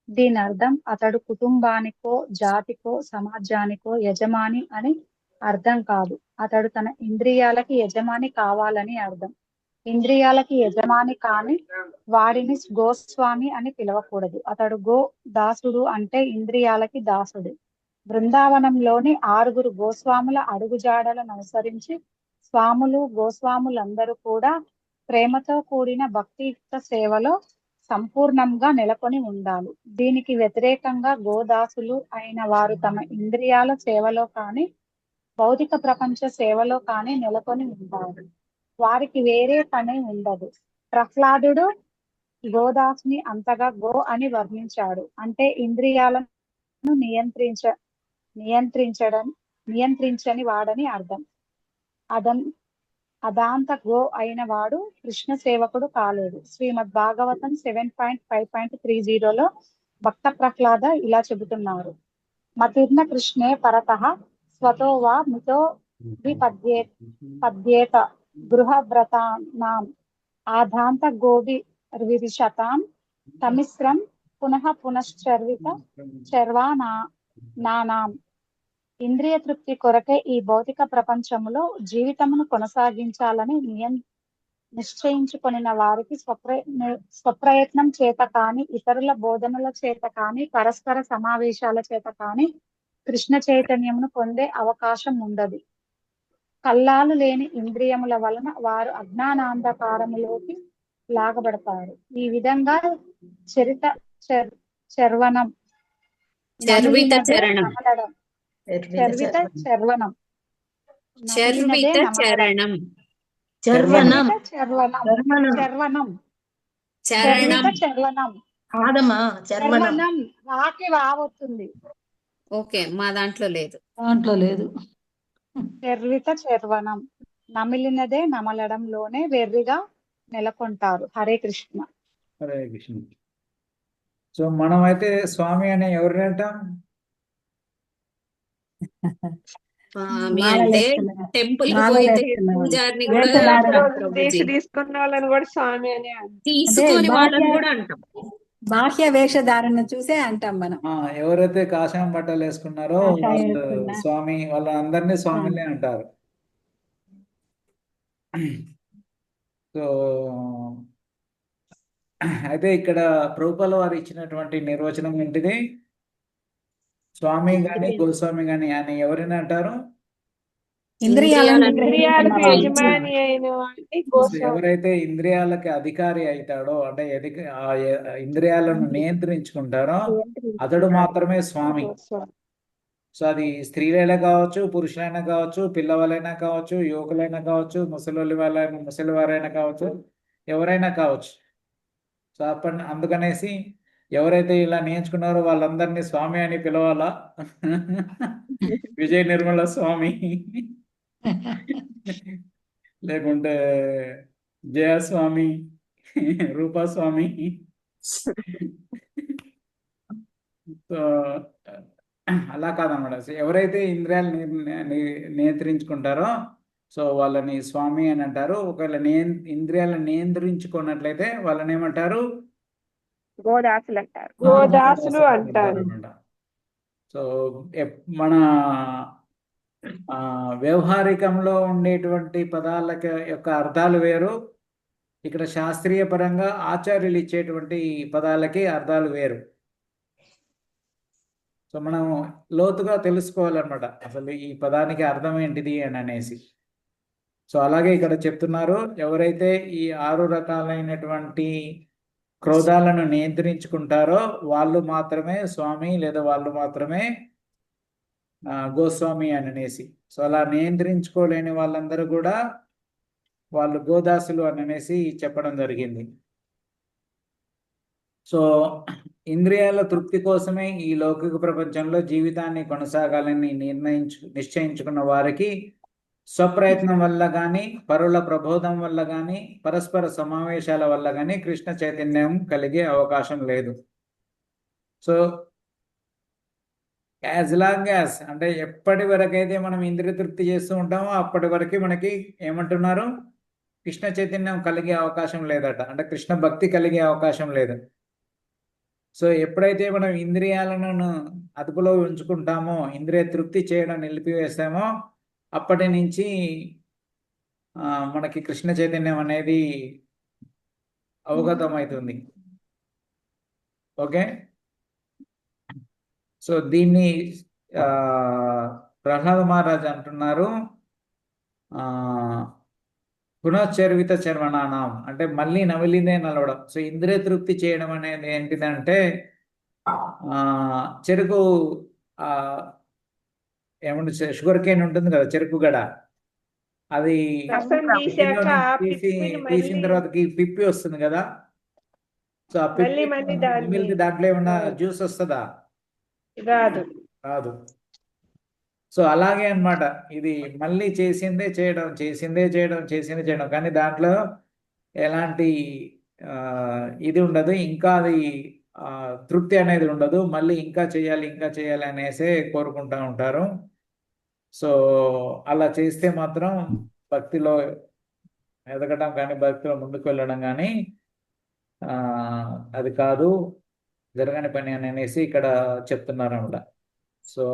దీని అర్థం అతడు కుటుంబానికో, జాతికో, సమాజానికో యజమాని అని అర్థం కాదు. అతడు తన ఇంద్రియాలకి యజమాని కావాలని అర్థం. ఇంద్రియాలకి యజమాని కాని వాడిని గోస్వామి అని పిలవకూడదు. అతడు గో దాసుడు అంటే ఇంద్రియాలకి దాసుడు. బృందావనంలోని 6 గోస్వాముల అడుగుజాడలను అనుసరించి స్వాములు, గోస్వాములందరూ కూడా ప్రేమతో కూడిన భక్తియుక్త సేవలో సంపూర్ణంగా నెలకొని ఉండాలి. దీనికి వ్యతిరేకంగా గోదాసులు అయిన వారు తమ ఇంద్రియాల సేవలో కానీ భౌతిక ప్రపంచ సేవలో కానీ నెలకొని ఉంటారు. వారికి వేరే పని ఉండదు. ప్రహ్లాదుడు గోదాసుని అంతగా గో అని వర్ణించాడు. అంటే ఇంద్రియాలను నియంత్రించని వాడని అర్థం. అదాంత గో అయిన వాడు కృష్ణ సేవకుడు కాలేడు. శ్రీమద్ భాగవతం 7.5.30లో భక్త ప్రహ్లాద ఇలా చెబుతున్నారు. మతిర్న కృష్ణే పరతః స్వతో వా మితో విపద్యేత గృహవ్రతానాం ఆధాంత గోవి విరిషతాం తమిశ్రం పునశ్చర్విత చర్వానానాం. ఇంద్రియ తృప్తి కొరకే ఈ భౌతిక ప్రపంచంలో జీవితమును కొనసాగించాలని నిశ్చయించుకొనిన వారికి స్వప్రయత్నం చేత కాని, ఇతరుల బోధనల చేత కాని, పరస్పర సమావేశాల చేత కాని కృష్ణ చైతన్యమును పొందే అవకాశం ఉండదు. కల్లాలు లేని ఇంద్రియముల వలన వారు అజ్ఞానాంధకారములోకి లాగబడతారు. ఈ విధంగా చర్విత రాకి రావస్తుంది. ఓకే, మా దాంట్లో లేదు. చర్వనం నమిలినదే నమలడంలోనే వెర్రిగా నెలకొంటారు. హరే కృష్ణ. హరే కృష్ణ. సో మనం అయితే స్వామి అనే ఎవరిని అంటాం? స్వామి అంటే టెంపుల్ పోయితే పూజారిని కూడా తీసుకున్న వాళ్ళని కూడా స్వామి అని తీసుకొని వాళ్ళని కూడా అంటాం. బాహ్య వేషధారణ చూసే అంటాం మనం. ఎవరైతే కాషాయం బట్టలు వేసుకున్నారో వాళ్ళు స్వామి, వాళ్ళందరినీ స్వామిని అంటారు. సో అయితే ఇక్కడ ప్రభుపాల వారు ఇచ్చినటువంటి నిర్వచనం ఏంటిది? స్వామి గాని గోస్వామి గాని అని ఎవరైనా అంటారు? ఎవరైతే ఇంద్రియాలకి అధికారి అవుతాడో, అంటే ఇంద్రియాలను నియంత్రించుకుంటారో అతడు మాత్రమే స్వామి. సో అది స్త్రీలైనా కావచ్చు, పురుషులైనా కావచ్చు, పిల్లవాళ్ళైనా కావచ్చు, యువకులైనా కావచ్చు, ముసలివారైనా కావచ్చు, ఎవరైనా కావచ్చు. సో అందుకనేసి ఎవరైతే ఇలా నేర్చుకున్నారో వాళ్ళందరినీ స్వామి అని పిలవాలా? విజయ నిర్మల స్వామి లేకుంటే జయస్వామి, రూపస్వామి. సో అలా కాదన్నమాట. సో ఎవరైతే ఇంద్రియాలు నియంత్రించుకుంటారో సో వాళ్ళని స్వామి అని అంటారు. ఒకవేళ ఇంద్రియాలను నియంత్రించుకున్నట్లయితే వాళ్ళని ఏమంటారు? గోదాసులు అంటారు. గోదాసులు అంటారు. అన్నమాట. సో మన వ్యవహారికంలో ఉండేటువంటి పదాల యొక్క అర్థాలు వేరు, ఇక్కడ శాస్త్రీయ పరంగా ఆచార్యులు ఇచ్చేటువంటి పదాలకి అర్థాలు వేరు. సో మనం లోతుగా తెలుసుకోవాలన్నమాట అసలు ఈ పదానికి అర్థం ఏంటిది అని అనేసి. సో అలాగే ఇక్కడ చెప్తున్నారు, ఎవరైతే ఈ 6 రకాలైనటువంటి క్రోధాలను నియంత్రించుకుంటారో వాళ్ళు మాత్రమే స్వామి, లేదా వాళ్ళు మాత్రమే గోస్వామి అని అనేసి. సో అలా నియంత్రించుకోలేని వాళ్ళందరూ కూడా వాళ్ళు గోదాసులు అని అనేసి చెప్పడం జరిగింది. సో ఇంద్రియాల తృప్తి కోసమే ఈ లౌకిక ప్రపంచంలో జీవితాన్ని కొనసాగాలని నిశ్చయించుకున్న వారికి స్వప్రయత్నం వల్ల కానీ, పరుల ప్రబోధం వల్ల కానీ, పరస్పర సమావేశాల వల్ల కానీ కృష్ణ చైతన్యం కలిగే అవకాశం లేదు. సో యాజ్ లాంగ్ యాజ్ అంటే ఎప్పటి వరకైతే మనం ఇంద్రియ తృప్తి చేస్తూ ఉంటామో అప్పటి వరకు మనకి ఏమంటున్నారు? కృష్ణ చైతన్యం కలిగే అవకాశం లేదట, అంటే కృష్ణ భక్తి కలిగే అవకాశం లేదు. సో ఎప్పుడైతే మనం ఇంద్రియాలను అదుపులో ఉంచుకుంటామో, ఇంద్రియ తృప్తి చేయడం నిలిపివేస్తామో అప్పటి నుంచి మనకి కృష్ణ చైతన్యం అనేది అవగతం అవుతుంది. ఓకే, సో దీన్ని ప్రహ్లాద మహారాజ్ అంటున్నారు, పునశ్చర్విత చర్వణానం అంటే మళ్ళీ నవిలిందే నలవడం. సో ఇంద్రియ తృప్తి చేయడం అనేది ఏంటిదంటే చెరుకు ఏమంటే షుగర్ కేన్ ఉంటుంది కదా, చెరుకు గడ, అది తీసిన తర్వాత పిప్పి వస్తుంది కదా. సో ఆ పిప్పి దాంట్లో ఏమన్నా జ్యూస్ వస్తుందా? రాదు. సో అలాగే అన్నమాట, ఇది మళ్ళీ చేసిందే చేయడం కానీ దాంట్లో ఎలాంటి ఇది ఉండదు, ఇంకా అది తృప్తి అనేది ఉండదు, మళ్ళీ ఇంకా చేయాలి అనేసే కోరుకుంటా ఉంటారు. సో అలా చేస్తే మాత్రం భక్తిలో ఎదగడం కానీ, భక్తిలో ముందుకు వెళ్ళడం కానీ అది కాదు, జరగని పని అని అనేసి ఇక్కడ చెప్తున్నారు అన్నమాట. సో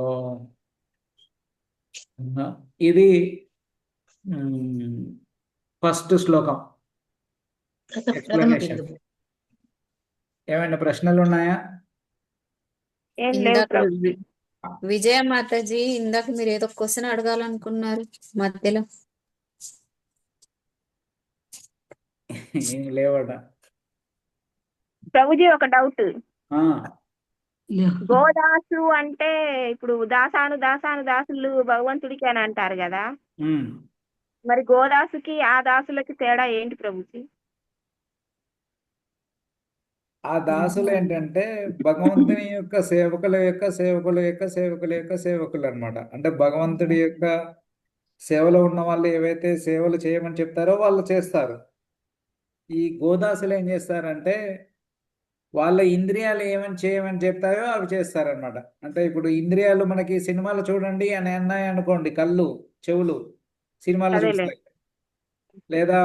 ఇది ఫస్ట్ శ్లోకం ఎక్స్ప్లెనేషన్. ఏమైనా ప్రశ్నలు ఉన్నాయా? విజయ మాతాజీ, ఇందాక మీరు ఏదో క్వశ్చన్ అడగాలనుకున్నారు మధ్యలో. ఏం లేవట ప్రభుజీ. ఒక డౌట్, గోదాసు అంటే ఇప్పుడు దాసులు భగవంతుడికి అని అంటారు కదా, మరి గోదాసుకి ఆ దాసులకి తేడా ఏంటి ప్రభుజీ? ఆ దాసులు ఏంటంటే భగవంతుని యొక్క సేవకులు అన్నమాట. అంటే భగవంతుడి యొక్క సేవలో ఉన్న వాళ్ళు ఏవైతే సేవలు చేయమని చెప్తారో వాళ్ళు చేస్తారు. ఈ గోదాసులు ఏం చేస్తారంటే వాళ్ళ ఇంద్రియాలు ఏమని చేయమని చెప్తాయో అవి చేస్తారనమాట. అంటే ఇప్పుడు ఇంద్రియాలు మనకి సినిమాలు చూడండి అని అన్నాయి అనుకోండి, కళ్ళు చెవులు సినిమాలు చూస్తాయి, లేదా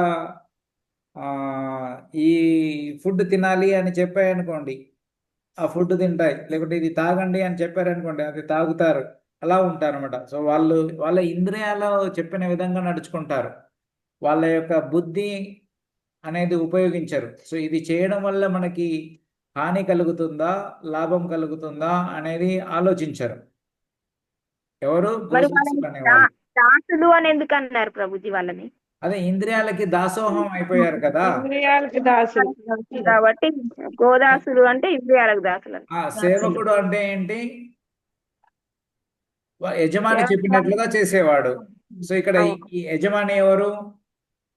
ఈ ఫుడ్ తినాలి అని చెప్పాయనుకోండి ఆ ఫుడ్ తింటాయి, లేకుంటే ఇది తాగండి అని చెప్పారనుకోండి అది తాగుతారు. అలా ఉంటారన్నమాట. సో వాళ్ళ ఇంద్రియాలు చెప్పిన విధంగా నడుచుకుంటారు, వాళ్ళ యొక్క బుద్ధి అనేది ఉపయోగించరు. సో ఇది చేయడం వల్ల మనకి హాని కలుగుతుందా, లాభం కలుగుతుందా అనేది ఆలోచించరు. ఎవరు? దాసులు అని ఎందుకు అన్నారు ప్రభుజీ వాళ్ళని? అదే ఇంద్రియాలకి దాసోహం అయిపోయారు కదా, ఇంద్రియాలకి దాసులు కాబట్టి గోదాసులు అంటే ఇంద్రియాలకు దాసులు. సేవకుడు అంటే ఏంటి? యజమాని చెప్పినట్లుగా చేసేవాడు. సో ఇక్కడ ఈ యజమాని ఎవరు?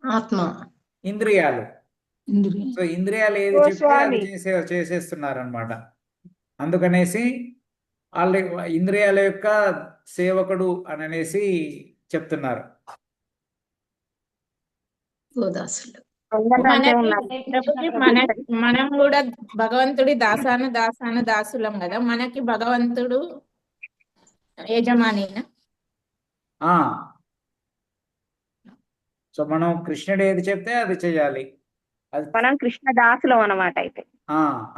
ఆత్మ, ఇంద్రియాలు. సో ఇంద్రియాలు ఏది చెప్తే అది చేసేస్తున్నారు అనమాట. అందుకనేసి వాళ్ళ ఇంద్రియాల యొక్క సేవకుడు అని అనేసి చెప్తున్నారు. గోదాసులు. అందరికంటే మనకి ఉన్నారు. హరే కృష్ణ ప్రభుజీ ప్రభుజీ. మనం కూడా భగవంతుడి దాసులం కదా, మనకి భగవంతుడు యజమానినా? ఆ సో మనం కృష్ణుడు ఏది చెప్తే అది చేయాలి. అది మనం కృష్ణ దాసులం అన్నమాట అయితే.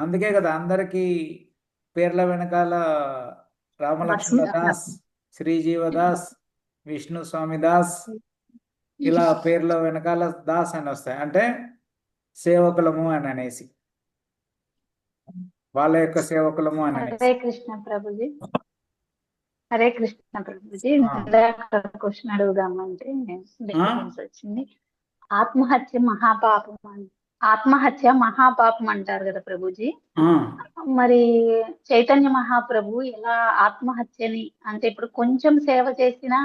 అందుకే కదా అందరికి పేర్ల వెనకాల రామలక్ష్మణ దాస్, శ్రీజీవదాస్, విష్ణు స్వామి దాస్, ఇలా పేర్ల వెనకాల దాస్ అని వస్తాయి. అంటే సేవకులము అని అనేసి, వాళ్ళ యొక్క సేవకులము అని అనేసి. హరే కృష్ణ ప్రభుజీ. హరే కృష్ణ ప్రభుజీ. క్వశ్చన్ అడుగుదామంటే డిస్టర్బెన్స్ వచ్చింది. ఆత్మహత్య మహాపాపం అంటారు కదా ప్రభుజీ. మరి చైతన్య మహాప్రభు ఎలా ఆత్మహత్యని, అంటే ఇప్పుడు కొంచెం సేవ చేసినా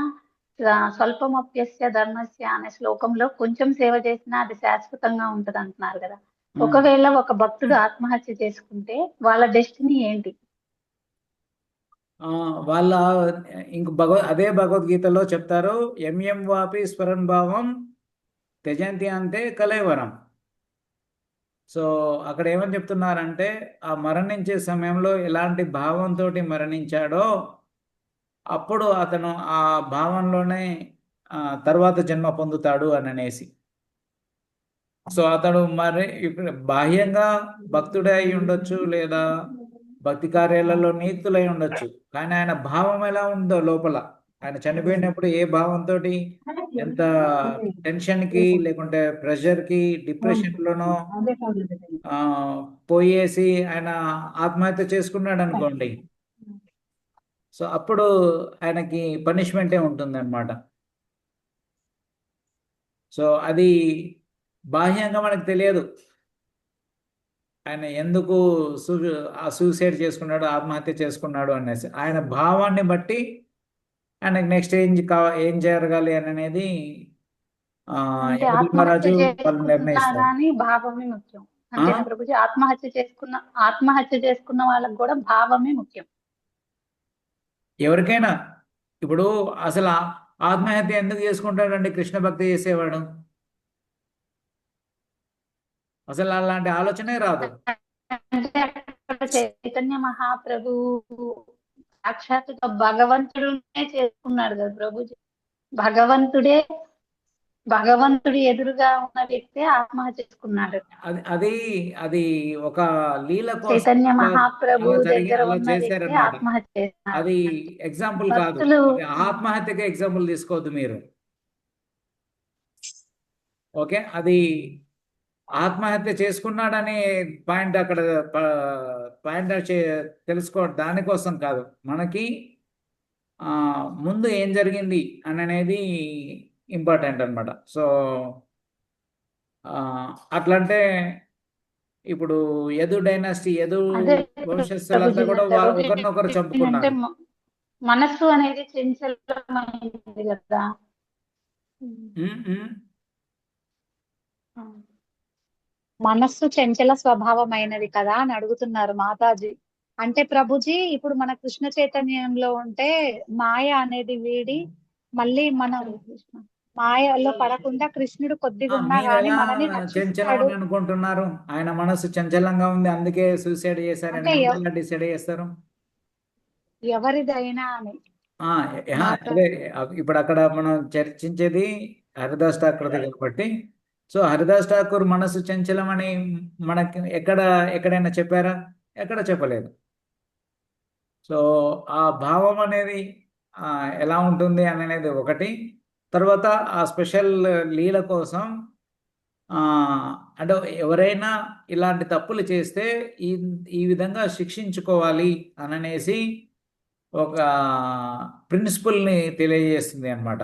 స్వల్పమప్యస్య ధర్మస్య అనే శ్లోకంలో కొంచెం సేవ చేసినా అది శాశ్వతంగా ఉంటది అంటున్నారు కదా. ఒకవేళ ఒక భక్తుడు ఆత్మహత్య చేసుకుంటే వాళ్ళ డెస్టినీ ఏంటి? వాళ్ళ అదే భగవద్గీతలో చెప్తారు, ఎంఎం వాపి స్మరన్ భావం త్యజంతి అంతే కలేవరం. సో అక్కడ ఏమని చెప్తున్నారంటే, ఆ మరణించే సమయంలో ఎలాంటి భావంతో మరణించాడో అప్పుడు అతను ఆ భావంలోనే తర్వాత జన్మ పొందుతాడు అని అనేసి. సో అతడు మరి ఇప్పుడు బాహ్యంగా భక్తుడే అయి ఉండొచ్చు, లేదా భక్తి కార్యాలలో నియుక్తులై ఉండొచ్చు, కానీ ఆయన భావం ఎలా ఉందో లోపల, ఆయన చనిపోయినప్పుడు ఏ భావంతో, ఎంత టెన్షన్కి లేకుంటే ప్రెషర్కి డిప్రెషన్లోనో పోయేసి ఆయన ఆత్మహత్య చేసుకున్నాడు అనుకోండి, సో అప్పుడు ఆయనకి పనిష్మెంటే ఉంటుంది అన్నమాట. సో అది బాహ్యంగా మనకు తెలియదు ఆయన ఎందుకు సూసైడ్ చేసుకున్నాడు, ఆత్మహత్య చేసుకున్నాడు అనేసి. ఆయన భావాన్ని బట్టి ఆయనకు నెక్స్ట్ ఏం జరగాలి అని అనేది యమధర్మరాజు వాళ్ళు నిర్ణయిస్తారు. భావమే ముఖ్యం అంతేనా ప్రభుజీ? ఆత్మహత్య చేసుకున్న వాళ్ళకి కూడా భావమే ముఖ్యం. ఎవరికైనా ఇప్పుడు అసలు ఆత్మహత్య ఎందుకు చేసుకుంటాడండి కృష్ణ భక్తి చేసేవాడు? అసలు అలాంటి ఆలోచనే రాదు. చైతన్య మహాప్రభు సాక్షాత్తుగా భగవంతుడునే చేసుకున్నాడు కదా ప్రభుజీ. భగవంతుడు ఎదురుగా ఉన్న వ్యక్తి ఆత్మహత్య చేసుకున్నాడు. అది ఒక లీల కోసం చైతన్య మహాప్రభు దగ్గర ఉన్న వ్యక్తి చేశారన్నమాట. ఆత్మహత్య చేసుకున్నాడు. అది ఎగ్జాంపుల్ కాదు, ఆత్మహత్యకి ఎగ్జాంపుల్ తీసుకోవద్దు మీరు. ఓకే, అది ఆత్మహత్య చేసుకున్నాడని పాయింట్ అక్కడ తెలుసుకోవడం దానికోసం కాదు, మనకి ముందు ఏం జరిగింది అని అనేది ఇంపార్టెంట్ అన్నమాట. సో అట్లంటే ఇప్పుడు యదు డైనాసిటీ, యదు వంశస్థులంతా కూడా ఒకరినొకరు చంపుకున్నారు. మనస్సు అనేది చంచలమైనది కదా. మనస్సు చంచల స్వభావమైనది కదా అని అడుగుతున్నారు మాతాజీ. అంటే ప్రభుజీ ఇప్పుడు మన కృష్ణ చైతన్యంలో ఉంటే మాయ అనేది వీడి మళ్ళీ మనం మాయలో పడకుండా కృష్ణుడు కొద్దిగా ఉన్నా గానీ మనని రక్షిస్తాడు అనుకుంటున్నారు. ఆయన మనసు చంచలంగా ఉంది అందుకే సూసైడ్ చేశారని డిసైడ్ చేస్తారు ఎవరిదైనా అని. అదే ఇప్పుడు అక్కడ మనం చర్చించేది హరిదాస్ ఠాకూర్ కాబట్టి. సో హరిదాస్ ఠాకూర్ మనసు చంచలం అని మనకి ఎక్కడైనా చెప్పారా? ఎక్కడ చెప్పలేదు. సో ఆ భావం అనేది ఎలా ఉంటుంది అనేది ఒకటి. తర్వాత ఆ స్పెషల్ లీల కోసం అంటే ఎవరైనా ఇలాంటి తప్పులు చేస్తే ఈ విధంగా శిక్షించుకోవాలి అననేసి ఒక ప్రిన్సిపల్ని తెలియజేస్తుంది అన్నమాట.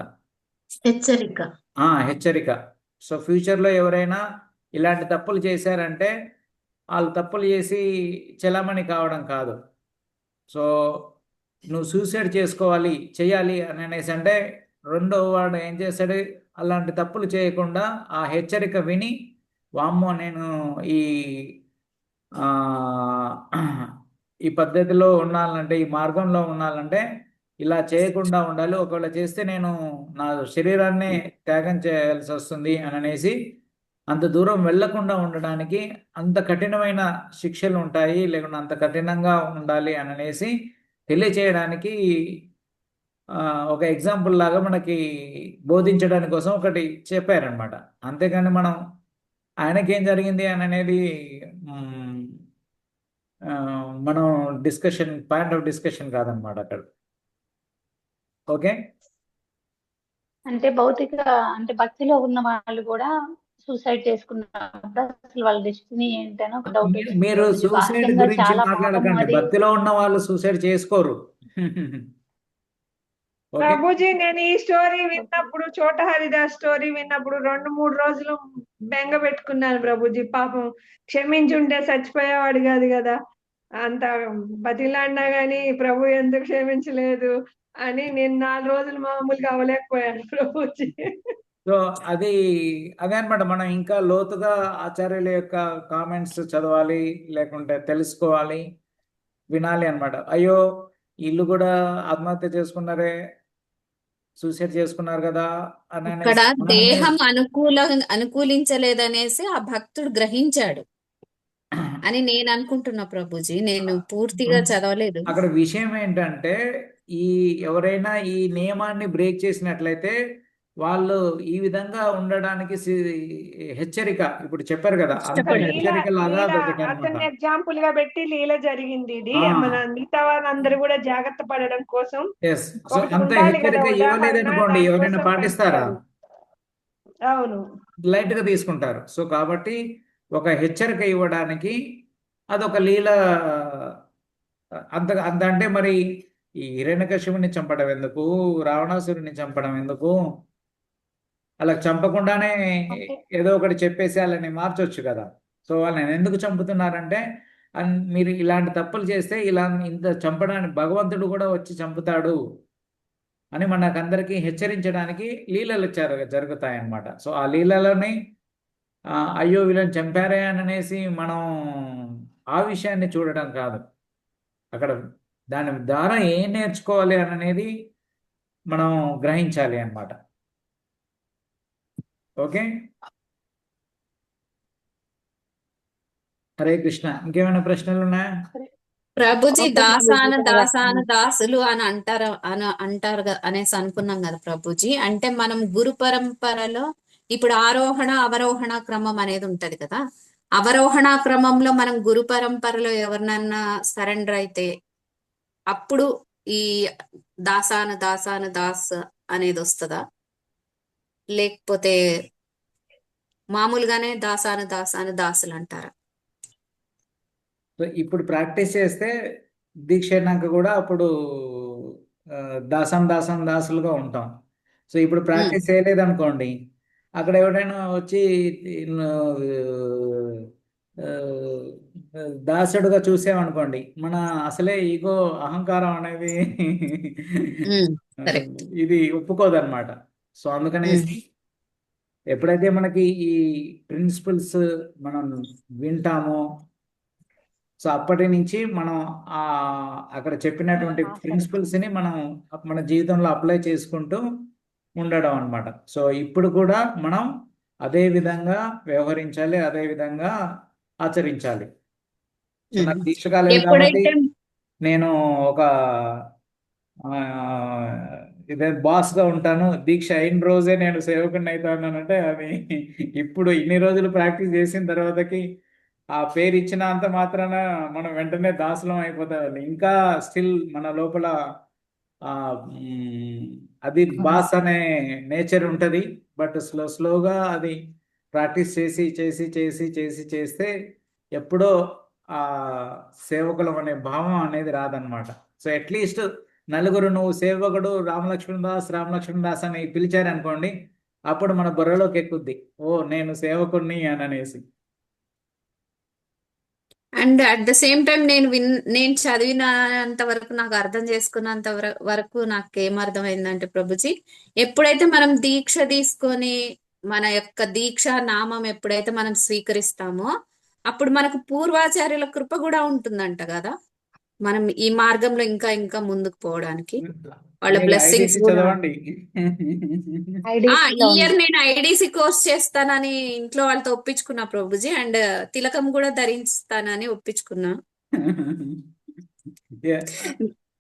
హెచ్చరిక. సో ఫ్యూచర్లో ఎవరైనా ఇలాంటి తప్పులు చేశారంటే వాళ్ళు తప్పులు చేసి చలామణి కావడం కాదు. సో నువ్వు సూసైడ్ చేయాలి అని అనేసి అంటే రెండో వాడు ఏం చేస్తాడు, అలాంటి తప్పులు చేయకుండా ఆ హెచ్చరిక విని వామ్మో నేను ఈ పద్ధతిలో ఉండాలంటే, ఈ మార్గంలో ఉండాలంటే ఇలా చేయకుండా ఉండాలి, ఒకవేళ చేస్తే నేను నా శరీరాన్ని త్యాగం చేయాల్సి వస్తుంది అని అనేసి అంత దూరం వెళ్లకుండా ఉండడానికి అంత కఠినమైన శిక్షలు ఉంటాయి, లేకుంటే అంత కఠినంగా ఉండాలి అని అనేసి తెలియచేయడానికి ఒక ఎగ్జాంపుల్ లాగా మనకి బోధించడానికి కోసం ఒకటి చెప్పారనమాట. అంతేకాని మనం ఆయనకేం జరిగింది అని అనేది మనం పాయింట్ ఆఫ్ డిస్కషన్ కాదనమాట అక్కడ. ఓకే, అంటే అంటే భక్తిలో ఉన్న వాళ్ళు కూడా సూసైడ్ చేసుకున్నప్పుడు అసలు వాళ్ళ డెస్టినీ ఏంటని ఒక డౌట్ వచ్చింది మీరు ప్రభుజీ. సూసైడ్ బాహ్యంగా గురించి చాలా పాపం మాట్లాడకండి. అది. భక్తిలో ఉన్న వాళ్ళు సూసైడ్ చేసుకోరు. ఓకే, ప్రభుజీ నేను ఈ స్టోరీ విన్నప్పుడు, చోట హరిదాస్ స్టోరీ విన్నప్పుడు 2-3 రోజులు బెంగ పెట్టుకున్నాను ప్రభుజీ. పాపం క్షమించుంటే చచ్చిపోయేవాడు కాదు కదా, అంత బతిలాడినా గాని ప్రభు ఎందుకు క్షమించలేదు అని నేను 4 రోజులు మామూలుగా అవ్వలేకపోయాను ప్రభుజీ. సో అదే అనమాట. మనం ఇంకా లోతుగా ఆచార్యుల యొక్క కామెంట్స్ చదవాలి, లేకుంటే తెలుసుకోవాలి, వినాలి అనమాట. అయ్యో ఇల్లు కూడా ఆత్మహత్య చేసుకున్నారే, సూసైడ్ చేసుకున్నారు కదా అని ఇక్కడ దేహం అనుకూలించలేదనేసి ఆ భక్తుడు గ్రహించాడు అని నేను అనుకుంటున్నా ప్రభుజీ. నేను పూర్తిగా చదవలేదు. అక్కడ విషయం ఏంటంటే, ఎవరైనా ఈ నియమాన్ని బ్రేక్ చేసినట్లయితే వాళ్ళు ఈ విధంగా ఉండడానికి హెచ్చరిక. ఇప్పుడు చెప్పారు కదా, అంత హెచ్చరిక లాగా అదొకటి అతన్ని అనమాట. ఎగ్జాంపుల్ గా పెట్టి లీల జరిగింది ఇది. మన మిగతా వాళ్ళందరూ కూడా జాగ్రత్త పడడం కోసం సో ఒకటి అంత ఉండాలి కదా హెచ్చరిక ఇవ్వలేదు ఉదాహరణ, అనుకోండి, ఎవరైనా దానికోసం పాటిస్తారా? పెట్టారు. అవును, లైట్ గా తీసుకుంటారు. సో కాబట్టి ఒక హెచ్చరిక ఇవ్వడానికి అదొక లీల. అంత అంటే మరి ఈ హిరణ్యకశిపుని చంపడం ఎందుకు, రావణాసురుని చంపడం ఎందుకు? అలా చంపకుండానే ఏదో ఒకటి చెప్పేసి వాళ్ళని మార్చొచ్చు కదా. సో వాళ్ళని ఎందుకు చంపుతున్నారంటే, మీరు ఇలాంటి తప్పులు చేస్తే ఇంత చంపడానికి భగవంతుడు కూడా వచ్చి చంపుతాడు అని మనకందరికీ హెచ్చరించడానికి లీలలు జరుగుతాయన్నమాట. సో ఆ లీలలోని అయ్యో వీళ్ళని చంపారే అని అనేసి మనం ఆ విషయాన్ని చూడటం కాదు. అక్కడ దాని ద్వారా ఏం నేర్చుకోవాలి అని అనేది మనం గ్రహించాలి అన్నమాట. ఓకే, హరే కృష్ణ. ఇంకేమైనా ప్రశ్నలు ఉన్నాయా? ప్రభుజీ దాసులు అని అంటారు అనేసి అనుకున్నాం కదా ప్రభుజీ. అంటే మనం గురు పరంపరలో ఇప్పుడు ఆరోహణ అవరోహణ క్రమం అనేది ఉంటది కదా. అవరోహణ క్రమంలో మనం గురు పరంపరలో ఎవరినన్నా సరెండర్ అయితే అప్పుడు ఈ దాస్ అనేది వస్తుందా, లేకపోతే మామూలుగానే దాసులు అంటారా? ఇప్పుడు ప్రాక్టీస్ చేస్తే దీక్ష అయినాక కూడా అప్పుడు దాసులుగా ఉంటాం. సో ఇప్పుడు ప్రాక్టీస్ చేయలేదు అనుకోండి, అక్కడ ఎవరైనా వచ్చి దాసుడుగా చూసామనుకోండి, మన అసలే ఈగో అహంకారం అనేది ఇది ఒప్పుకోదన్నమాట. సో అందుకనేసి ఎప్పుడైతే మనకి ఈ ప్రిన్సిపల్స్ మనం వింటామో, సో అప్పటి నుంచి మనం అక్కడ చెప్పినటువంటి ప్రిన్సిపల్స్ ని మనం మన జీవితంలో అప్లై చేసుకుంటూ ఉండడం అన్నమాట. సో ఇప్పుడు కూడా మనం అదే విధంగా వ్యవహరించాలి, అదే విధంగా ఆచరించాలి. సో నాకు దీక్ష కాలేదు కాబట్టి నేను ఒక ఇదే బాస్ గా ఉంటాను, దీక్ష అయిన రోజే నేను సేవకుడిని అవుతానంటే అది ఇప్పుడు ఇన్ని రోజులు ప్రాక్టీస్ చేసిన తర్వాతకి ఆ పేరు ఇచ్చినంత మాత్రాన మనం వెంటనే దాసులం అయిపోతాం. ఇంకా స్టిల్ మన లోపల అది బాస్ అనే నేచర్ ఉంటుంది. బట్ స్లోగా అది ప్రాక్టీస్ చేస్తే ఎప్పుడో ఆ సేవకులం అనే భావం అనేది రాదనమాట. సో అట్లీస్ట్ నలుగురు నువ్వు సేవకుడు రామలక్ష్మణ్ దాస్ అని పిలిచారనుకోండి, అప్పుడు మన బుర్రలోకి ఎక్కుద్ది, ఓ నేను సేవకుడిని అని అనేసి. And at the same time నేను చదివినంత వరకు, నాకు అర్థం చేసుకున్నంత వరకు నాకు ఏమర్థమైందంటే ప్రభుజీ, ఎప్పుడైతే మనం దీక్ష తీసుకొని మన యొక్క దీక్షా నామం ఎప్పుడైతే మనం స్వీకరిస్తామో అప్పుడు మనకు పూర్వాచార్యుల కృప కూడా ఉంటుందంట కదా. మనం ఈ మార్గంలో ఇంకా ఇంకా ముందుకు పోవడానికి వాళ్ళ మీరు బ్లెస్సింగ్స్ ఐడిసి కూడా చదవండి. ఈ ఐడిసిలో ఇయర్ ఉంది. నేను ఐడిసి కోర్స్ చేస్తానని ఇంట్లో వాళ్ళతో ఒప్పించుకున్నా ప్రభుజీ, అండ్ తిలకం కూడా ధరిస్తానని ఒప్పించుకున్నా.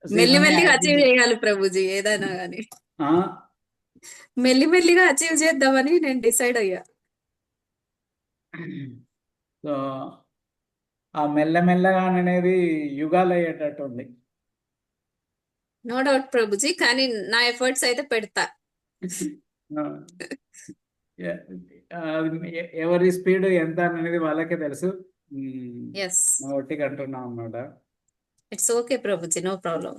మెల్లిమెల్లిగా అచీవ్ చేయాలి ప్రభుజీ ఏదైనా కానీ, మెల్లిమెల్లిగా అచీవ్ చేద్దామని నేను డిసైడ్ అయ్యా. సో ఆ మెల్లమెల్లగా అనేది యుగాలు అయ్యేటట్టు ఉంది. నో డౌట్ ప్రభుజీ, కానీ నా ఎఫర్ట్స్ అయితే పెడతా. ఎవరి స్పీడ్ ఎంత అనేది వాళ్ళకే తెలుసు. ఎస్, ఒట్టిగా అంటున్నాం అన్నమాట. ఇట్స్ ఓకే ప్రభుజీ, no problem.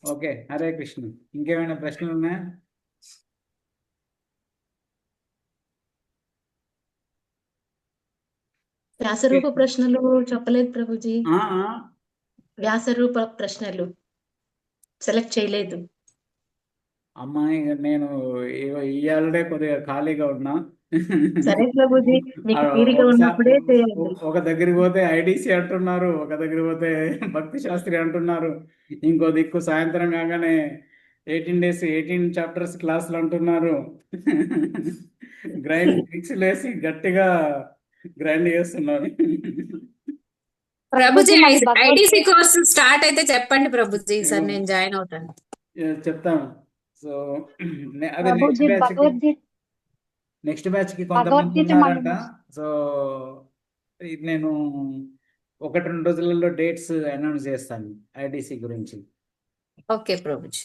Okay, Hare Krishna. ఇంకేమైనా ప్రశ్నలు ఉన్నాయా? వ్యాసరూప ప్రశ్నలు చెప్పలేదు ప్రభుజీ. ఆ, ఆ. వ్యాసరూప ప్రశ్నలు సెలెక్ట్ చేయలేదు. అమ్మాయి నేను ఇవాళనే కొద్దిగా ఖాళీగా ఉన్నా. సరే ప్రభుజీ, మీకు తీరిక ఉన్నప్పుడే చేయండి. ఒక దగ్గరికి పోతే ఐడిసి అంటున్నారు, ఒక దగ్గర పోతే భక్తి శాస్త్రి అంటున్నారు, ఇంకో దిక్కు సాయంత్రం కాగానే 18 days 18 chapters క్లాసులు అంటున్నారు. గ్రైండ్ మిక్స్ లేసి గట్టిగా గ్రైండ్ చేస్తున్నారు. ప్రభుజీ మరి ఐడిసి కోర్స్ స్టార్ట్ అయితే చెప్పండి ప్రభుజీ, సార్ నేను జాయిన్ అవుతాను. చెప్తాను. సో అదే ప్రభుజీ నెక్స్ట్ బ్యాచ్ కి కొంతమంది భగవద్గీత ఉన్నారంట. సో ఇది నేను 1-2 రోజులలో డేట్స్ అనౌన్స్ చేస్తాను ఐడిసి గురించి. ఓకే ప్రభుజీ.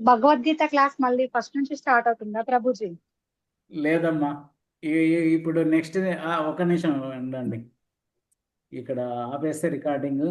భగవద్గీత క్లాస్ మళ్ళీ ఫస్ట్ నుంచి స్టార్ట్ అవుతుందా ప్రభుజీ? లేదమ్మా, ఇప్పుడు నెక్స్ట్ ఒక నిమిషం ఉండండి, ఇక్కడ ఆపేస్తే రికార్డింగ్